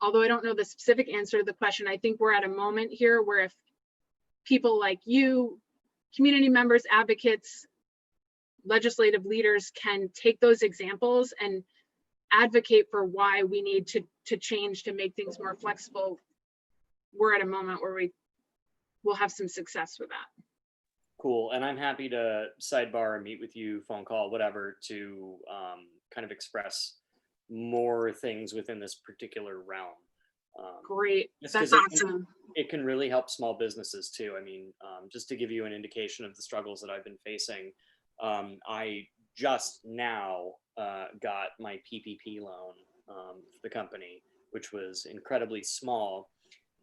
I: although I don't know the specific answer to the question, I think we're at a moment here where if people like you, community members, advocates, legislative leaders can take those examples and advocate for why we need to change to make things more flexible, we're at a moment where we'll have some success with that.
C: Cool. And I'm happy to sidebar and meet with you, phone call, whatever, to kind of express more things within this particular realm.
I: Great. That's awesome.
C: It can really help small businesses too. I mean, just to give you an indication of the struggles that I've been facing, I just now got my PPP loan for the company, which was incredibly small.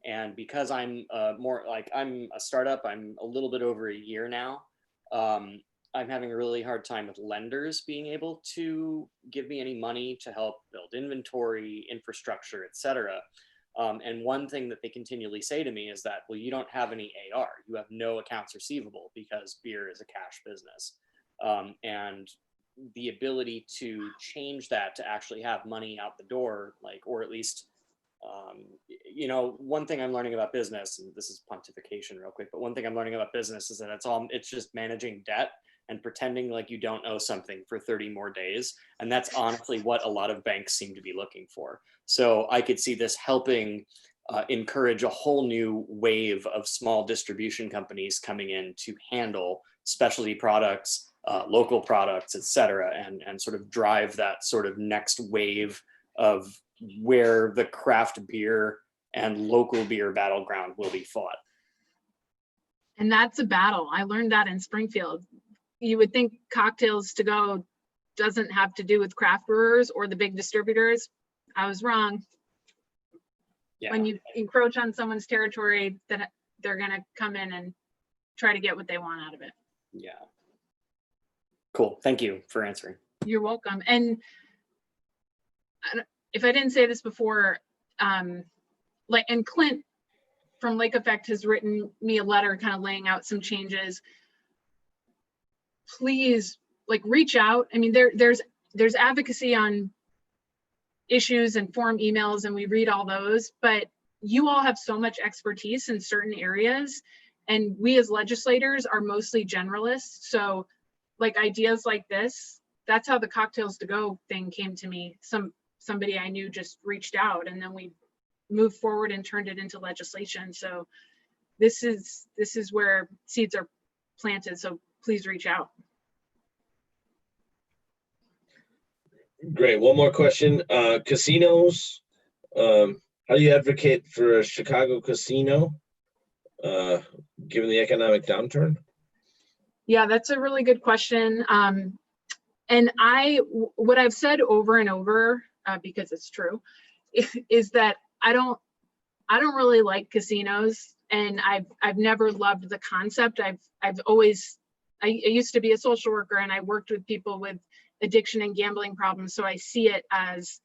C: And because I'm more like, I'm a startup, I'm a little bit over a year now. I'm having a really hard time with lenders being able to give me any money to help build inventory, infrastructure, et cetera. And one thing that they continually say to me is that, well, you don't have any AR, you have no accounts receivable because beer is a cash business. And the ability to change that to actually have money out the door, like, or at least, you know, one thing I'm learning about business, and this is pontification real quick, but one thing I'm learning about business is that it's just managing debt and pretending like you don't owe something for 30 more days. And that's honestly what a lot of banks seem to be looking for. So I could see this helping encourage a whole new wave of small distribution companies coming in to handle specialty products, local products, et cetera, and sort of drive that sort of next wave of where the craft beer and local beer battleground will be fought.
I: And that's a battle. I learned that in Springfield. You would think cocktails to go doesn't have to do with craft brewers or the big distributors. I was wrong. Yeah. When you encroach on someone's territory, that they're going to come in and try to get what they want out of it.
C: Yeah. Cool. Thank you for answering.
I: You're welcome. And if I didn't say this before, and Clint from Lake Effect has written me a letter kind of laying out some changes. Please, like, reach out. I mean, there's advocacy on issues and form emails, and we read all those, but you all have so much expertise in certain areas, and we as legislators are mostly generalists. So like ideas like this, that's how the cocktails to go thing came to me. Somebody I knew just reached out, and then we moved forward and turned it into legislation. So this is where seeds are planted. So please reach out.
A: Great. One more question. Casinos. How do you advocate for a Chicago casino, given the economic downturn?
I: Yeah, that's a really good question. And what I've said over and over, because it's true, is that I don't really like casinos, and I've never loved the concept. I used to be a social worker, and I worked with people with addiction and gambling problems, so I see it as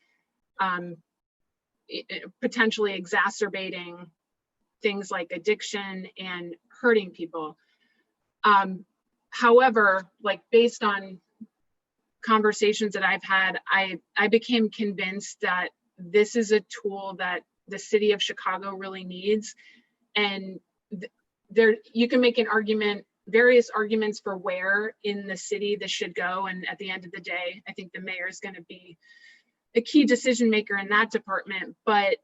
I: potentially exacerbating things like addiction and hurting people. However, like, based on conversations that I've had, I became convinced that this is a tool that the city of Chicago really needs. And there, you can make an argument, various arguments for where in the city this should go. And at the end of the day, I think the mayor is going to be a key decision maker in that department. But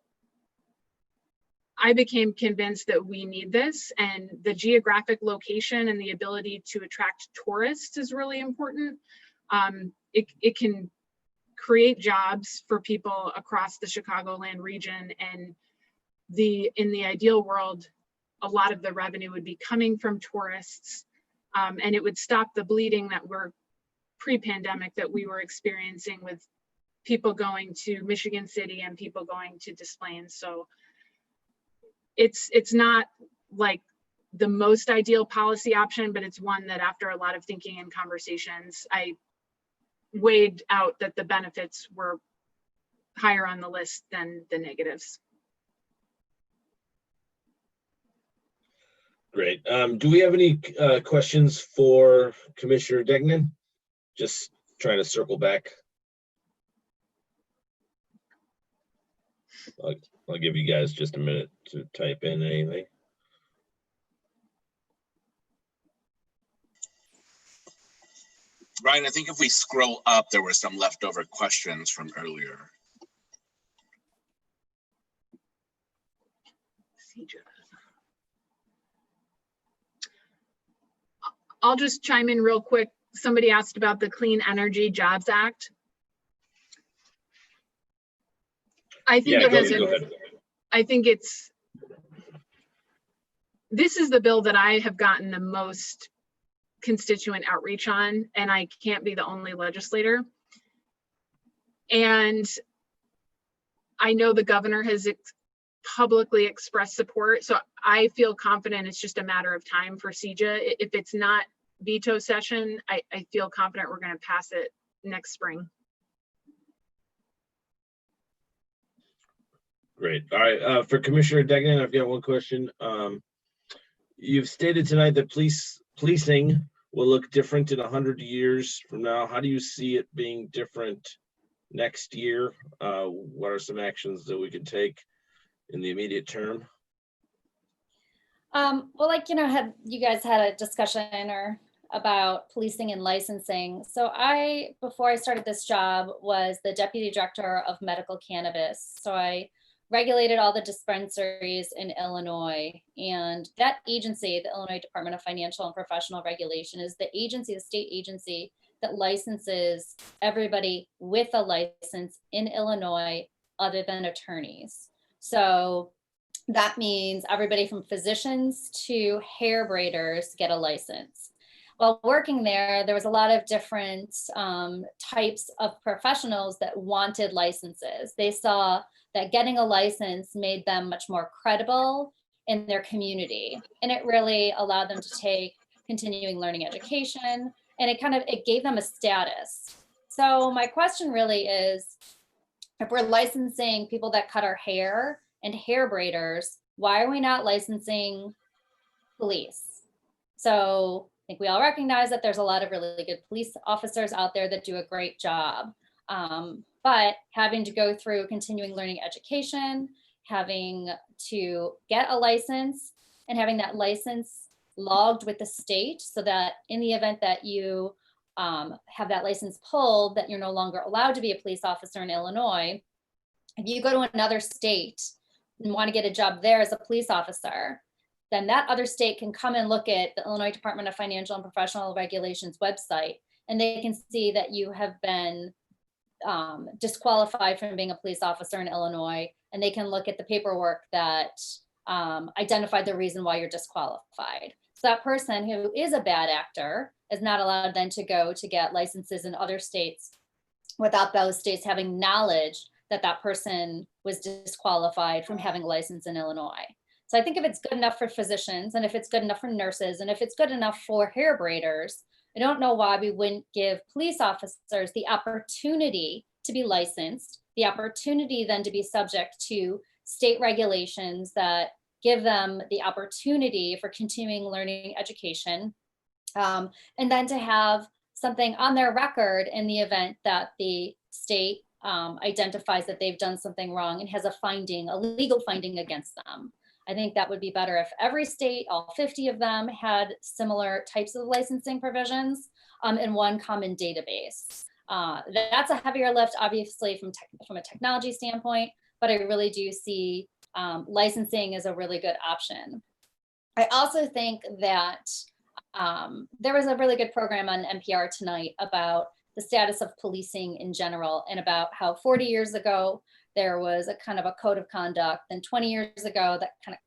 I: I became convinced that we need this, and the geographic location and the ability to attract tourists is really important. It can create jobs for people across the Chicagoland region, and in the ideal world, a lot of the revenue would be coming from tourists, and it would stop the bleeding that we're pre-pandemic that we were experiencing with people going to Michigan City and people going to Des Plaines. So it's not like the most ideal policy option, but it's one that after a lot of thinking and conversations, I weighed out that the benefits were higher on the list than the negatives.
A: Great. Do we have any questions for Commissioner Degnan? Just trying to circle back. I'll give you guys just a minute to type in anything.
F: Ryan, I think if we scroll up, there were some leftover questions from earlier.
I: I'll just chime in real quick. Somebody asked about the Clean Energy Jobs Act. I think this is the bill that I have gotten the most constituent outreach on, and I can't be the only legislator. And I know the governor has publicly expressed support, so I feel confident it's just a matter of time for CJA. If it's not veto session, I feel confident we're going to pass it next spring.
A: Great. All right. For Commissioner Degnan, I've got one question. You've stated tonight that policing will look different in 100 years from now. How do you see it being different next year? What are some actions that we can take in the immediate term?
H: Well, like, you guys had a discussion about policing and licensing. So before I started this job, was the Deputy Director of Medical Cannabis. So I regulated all the dispensaries in Illinois. And that agency, the Illinois Department of Financial and Professional Regulation, is the state agency that licenses everybody with a license in Illinois other than attorneys. So that means everybody from physicians to hair braiders get a license. While working there was a lot of different types of professionals that wanted licenses. They saw that getting a license made them much more credible in their community. And it really allowed them to take continuing learning education, and it gave them a status. So my question really is, if we're licensing people that cut our hair and hair braiders, why are we not licensing police? So I think we all recognize that there's a lot of really good police officers out there that do a great job. But having to go through continuing learning education, having to get a license, and having that license logged with the state so that in the event that you have that license pulled, that you're no longer allowed to be a police officer in Illinois. If you go to another state and want to get a job there as a police officer, then that other state can come and look at the Illinois Department of Financial and Professional Regulations website, and they can see that you have been disqualified from being a police officer in Illinois, and they can look at the paperwork that identified the reason why you're disqualified. So that person who is a bad actor is not allowed then to go to get licenses in other states without those states having knowledge that that person was disqualified from having a license in Illinois. So I think if it's good enough for physicians, and if it's good enough for nurses, and if it's good enough for hair braiders, I don't know why we wouldn't give police officers the opportunity to be licensed, the opportunity then to be subject to state regulations that give them the opportunity for continuing learning education, and then to have something on their record in the event that the state identifies that they've done something wrong and has a legal finding against them. I think that would be better if every state, all 50 of them, had similar types of licensing provisions in one common database. That's a heavier lift, obviously, from a technology standpoint, but I really do see licensing as a really good option. I also think that there was a really good program on NPR tonight about the status of policing in general, and about how 40 years ago, there was a kind of a code of conduct, and 20 years ago,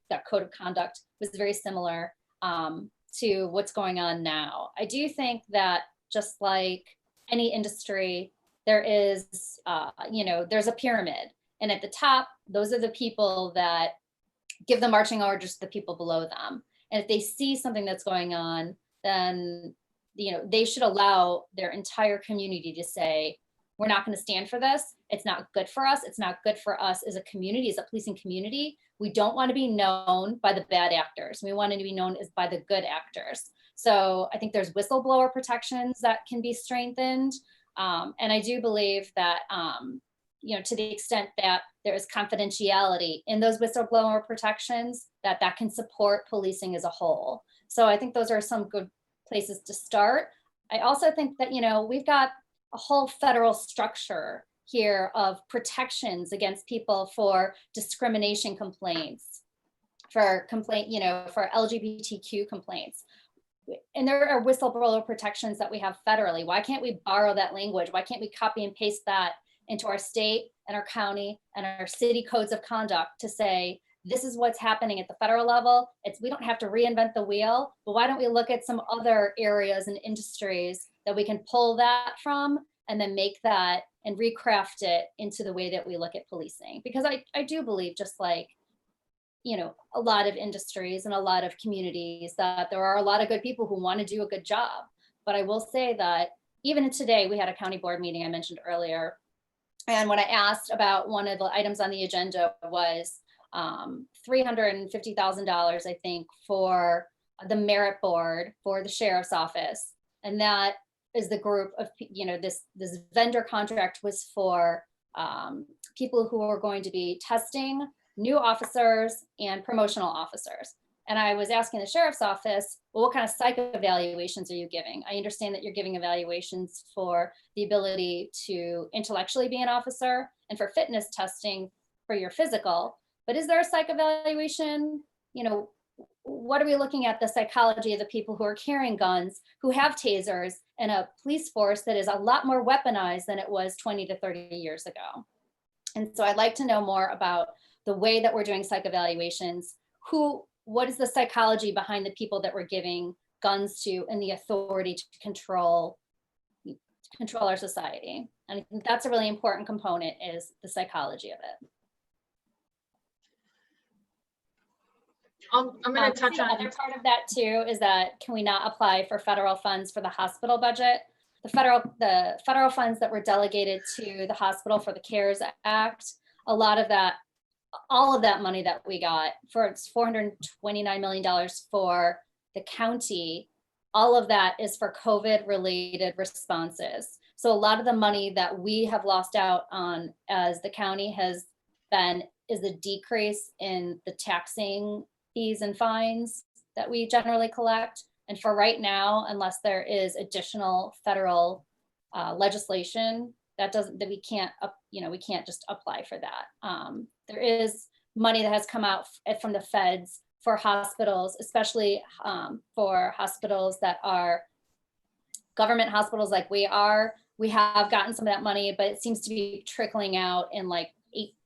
H: that code of conduct was very similar to what's going on now. I do think that just like any industry, there is, there's a pyramid, and at the top, those are the people that give the marching orders to the people below them. And if they see something that's going on, then, they should allow their entire community to say, we're not going to stand for this. It's not good for us. It's not good for us as a community, as a policing community. We don't want to be known by the bad actors. We want to be known as by the good actors. So I think there's whistleblower protections that can be strengthened. And I do believe that, to the extent that there is confidentiality in those whistleblower protections, that can support policing as a whole. So I think those are some good places to start. I also think that, we've got a whole federal structure here of protections against people for discrimination complaints, for LGBTQ complaints. And there are whistleblower protections that we have federally. Why can't we borrow that language? Why can't we copy and paste that into our state and our county and our city codes of conduct to say, this is what's happening at the federal level. We don't have to reinvent the wheel, but why don't we look at some other areas and industries that we can pull that from and then make that and recraft it into the way that we look at policing? Because I do believe, just like, a lot of industries and a lot of communities, that there are a lot of good people who want to do a good job. But I will say that even today, we had a county board meeting I mentioned earlier. And when I asked about, one of the items on the agenda was $350,000, I think, for the merit board for the sheriff's office. And that is the group of, this vendor contract was for people who are going to be testing new officers and promotional officers. And I was asking the sheriff's office, well, what kind of psych evaluations are you giving? I understand that you're giving evaluations for the ability to intellectually be an officer and for fitness testing for your physical, but is there a psych evaluation? What are we looking at the psychology of the people who are carrying guns, who have tasers, and a police force that is a lot more weaponized than it was 20 to 30 years ago? And so I'd like to know more about the way that we're doing psych evaluations. What is the psychology behind the people that we're giving guns to and the authority to control our society? And I think that's a really important component, is the psychology of it.
I: I'm going to touch on
H: the other part of that too, is that can we not apply for federal funds for the hospital budget? The federal funds that were delegated to the hospital for the CARES Act, all of that money that we got, for it's $429 million for the county, all of that is for COVID related responses. So a lot of the money that we have lost out on as the county is the decrease in the taxing fees and fines that we generally collect. And for right now, unless there is additional federal legislation, we can't just apply for that. There is money that has come out from the feds for hospitals, especially for hospitals that are government hospitals like we are. We have gotten some of that money, but it seems to be trickling out in like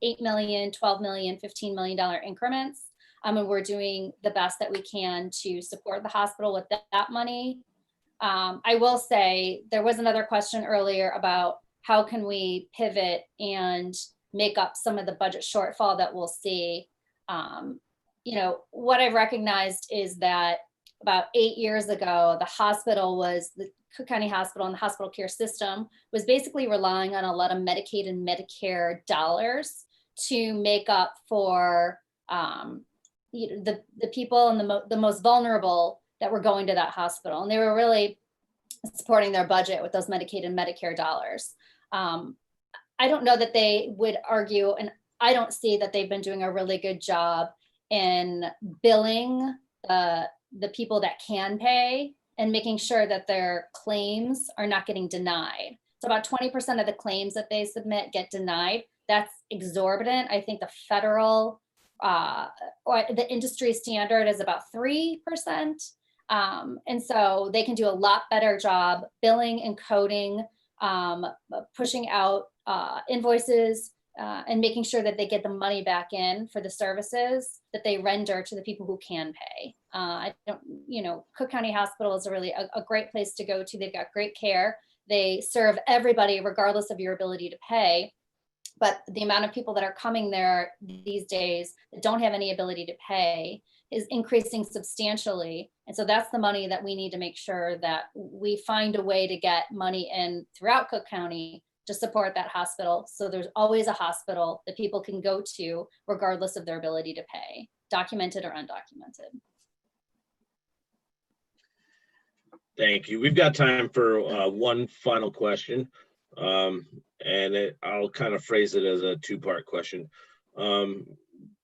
H: $8 million, $12 million, $15 million increments. And we're doing the best that we can to support the hospital with that money. I will say there was another question earlier about how can we pivot and make up some of the budget shortfall that we'll see. What I've recognized is that about 8 years ago, the Cook County Hospital and the hospital care system was basically relying on a lot of Medicaid and Medicare dollars to make up for the people and the most vulnerable that were going to that hospital. And they were really supporting their budget with those Medicaid and Medicare dollars. I don't know that they would argue, and I don't see that they've been doing a really good job in billing the people that can pay and making sure that their claims are not getting denied. So about 20% of the claims that they submit get denied. That's exorbitant. I think the federal or the industry standard is about 3%. And so they can do a lot better job billing and coding, pushing out invoices and making sure that they get the money back in for the services that they render to the people who can pay. Cook County Hospital is really a great place to go to. They've got great care. They serve everybody regardless of your ability to pay. But the amount of people that are coming there these days that don't have any ability to pay is increasing substantially. And so that's the money that we need to make sure that we find a way to get money in throughout Cook County to support that hospital. So there's always a hospital that people can go to regardless of their ability to pay, documented or undocumented.
A: Thank you. We've got time for one final question. I'll kind of phrase it as a two-part question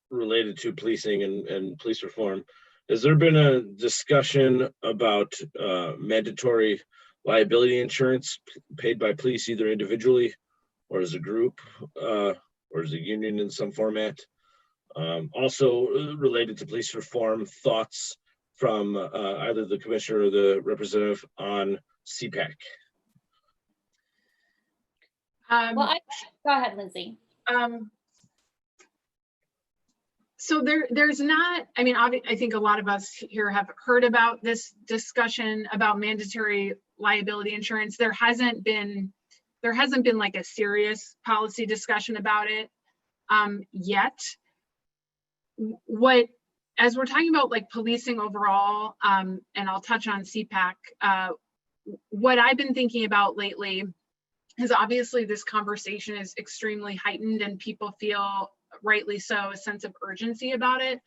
A: related to policing and police reform. Has there been a discussion about mandatory liability insurance paid by police either individually or as a group or as a union in some format? Also related to police reform, thoughts from either the commissioner or the representative on CPAC?
H: Well, go ahead, Lindsay.
I: So there's not, I mean, I think a lot of us here have heard about this discussion about mandatory liability insurance. There hasn't been like a serious policy discussion about it yet. As we're talking about like policing overall, and I'll touch on CPAC, what I've been thinking about lately is obviously this conversation is extremely heightened and people feel, rightly so, a sense of urgency about it.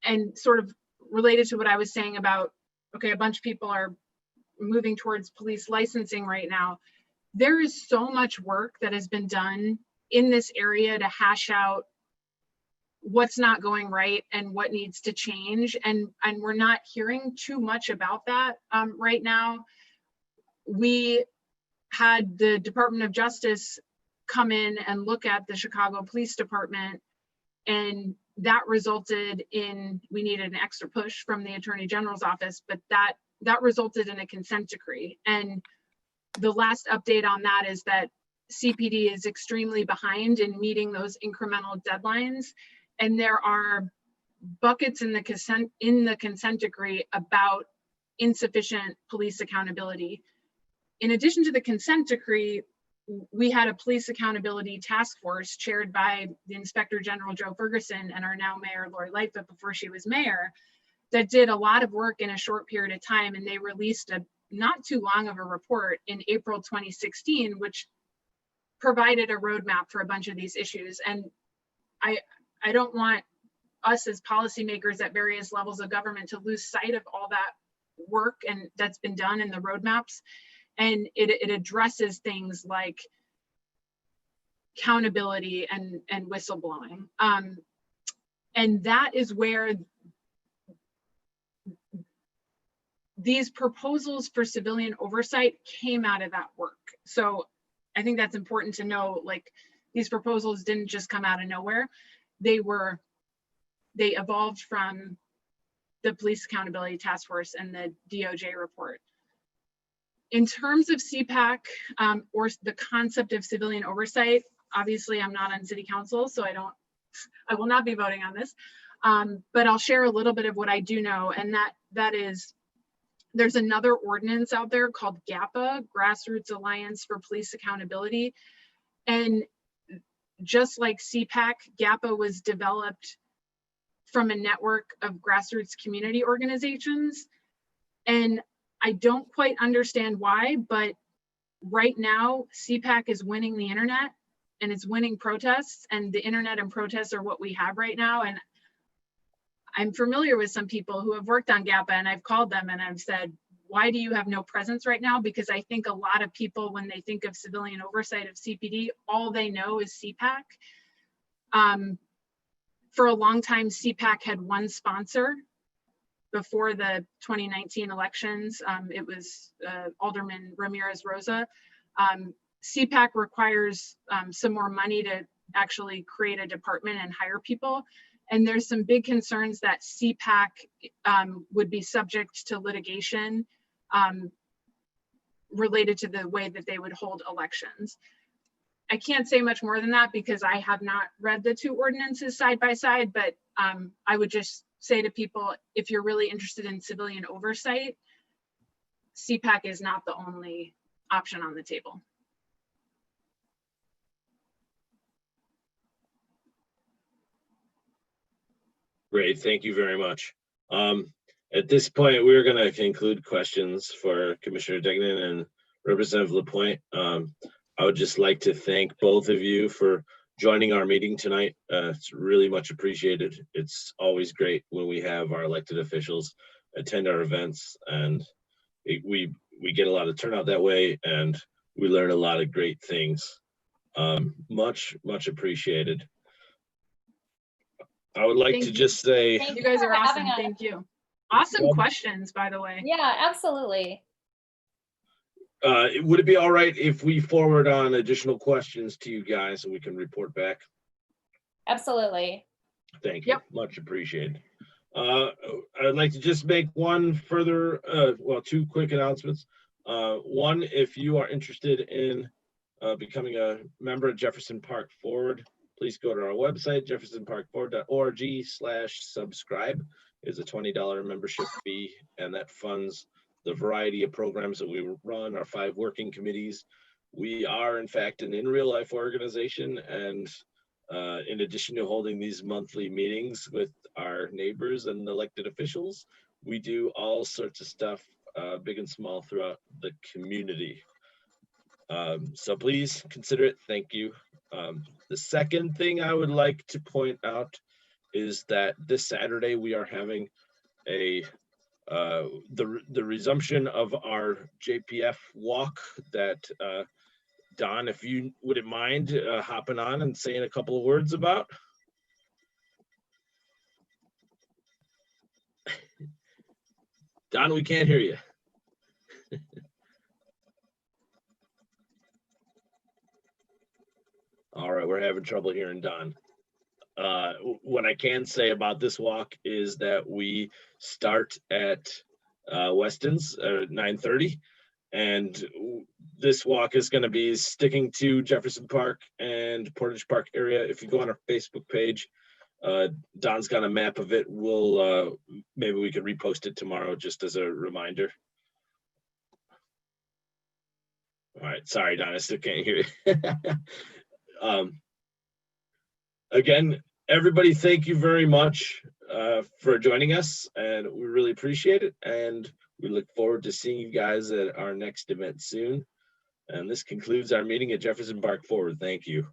I: And sort of related to what I was saying about, okay, a bunch of people are moving towards police licensing right now. There is so much work that has been done in this area to hash out what's not going right and what needs to change. And we're not hearing too much about that right now. We had the Department of Justice come in and look at the Chicago Police Department, and that resulted in, we needed an extra push from the Attorney General's office, but that resulted in a consent decree. And the last update on that is that CPD is extremely behind in meeting those incremental deadlines. And there are buckets in the consent decree about insufficient police accountability. In addition to the consent decree, we had a police accountability task force chaired by the Inspector General Joe Ferguson and our now Mayor Lori Lightfoot before she was mayor, that did a lot of work in a short period of time. And they released a not too long of a report in April 2016, which provided a roadmap for a bunch of these issues. And I don't want us as policymakers at various levels of government to lose sight of all that work and that's been done in the roadmaps. And it addresses things like accountability and whistleblowing. And that is where these proposals for civilian oversight came out of that work. So I think that's important to know, like, these proposals didn't just come out of nowhere. They evolved from the Police Accountability Task Force and the DOJ report. In terms of CPAC or the concept of civilian oversight, obviously I'm not on city council, so I will not be voting on this, but I'll share a little bit of what I do know. And that is, there's another ordinance out there called GAPA, Grassroots Alliance for Police Accountability. And just like CPAC, GAPA was developed from a network of grassroots community organizations. And I don't quite understand why, but right now, CPAC is winning the internet and it's winning protests, and the internet and protests are what we have right now. And I'm familiar with some people who have worked on GAPA, and I've called them and I've said, why do you have no presence right now? Because I think a lot of people, when they think of civilian oversight of CPD, all they know is CPAC. For a long time, CPAC had one sponsor. Before the 2019 elections, it was Alderman Ramirez Rosa. CPAC requires some more money to actually create a department and hire people. And there's some big concerns that CPAC would be subject to litigation related to the way that they would hold elections. I can't say much more than that because I have not read the two ordinances side by side, but I would just say to people, if you're really interested in civilian oversight, CPAC is not the only option on the table.
A: Great, thank you very much. At this point, we're going to conclude questions for Commissioner Degnan and Representative Lapointe. I would just like to thank both of you for joining our meeting tonight. It's really much appreciated. It's always great when we have our elected officials attend our events, and we get a lot of turnout that way, and we learn a lot of great things. Much appreciated. I would like
I: Thank
A: to
I: you.
A: just say,
H: Thank
I: You guys
H: for
I: are awesome.
H: having us.
I: Thank you. Awesome
A: Well-
I: questions, by the way.
H: Yeah, absolutely.
A: would it be all right if we forward on additional questions to you guys and we can report back?
H: Absolutely.
A: Thank you.
I: Yep.
A: Much appreciated. I'd like to just make one further, well, two quick announcements. One, if you are interested in becoming a member of Jefferson Park Forward, please go to our website, jeffersonparkforward.org/subscribe. It's a $20 membership fee, and that funds the variety of programs that we run, our 5 working committees. We are, in fact, an in real life organization, and in addition to holding these monthly meetings with our neighbors and elected officials, we do all sorts of stuff, big and small, throughout the community. So please consider it. Thank you. The second thing I would like to point out is that this Saturday we are having a the resumption of our JPF walk that Don, if you wouldn't mind hopping on and saying a couple of words about. Don, we can't hear you. All right, we're having trouble hearing Don. What I can say about this walk is that we start at Weston's at 9:30, and this walk is going to be sticking to Jefferson Park and Portage Park area. If you go on our Facebook page, Don's got a map of it. We'll maybe we could repost it tomorrow just as a reminder. All right, sorry, Don, I still can't hear you. Again, everybody, thank you very much for joining us, and we really appreciate it. And we look forward to seeing you guys at our next event soon. And this concludes our meeting at Jefferson Park Forward. Thank you.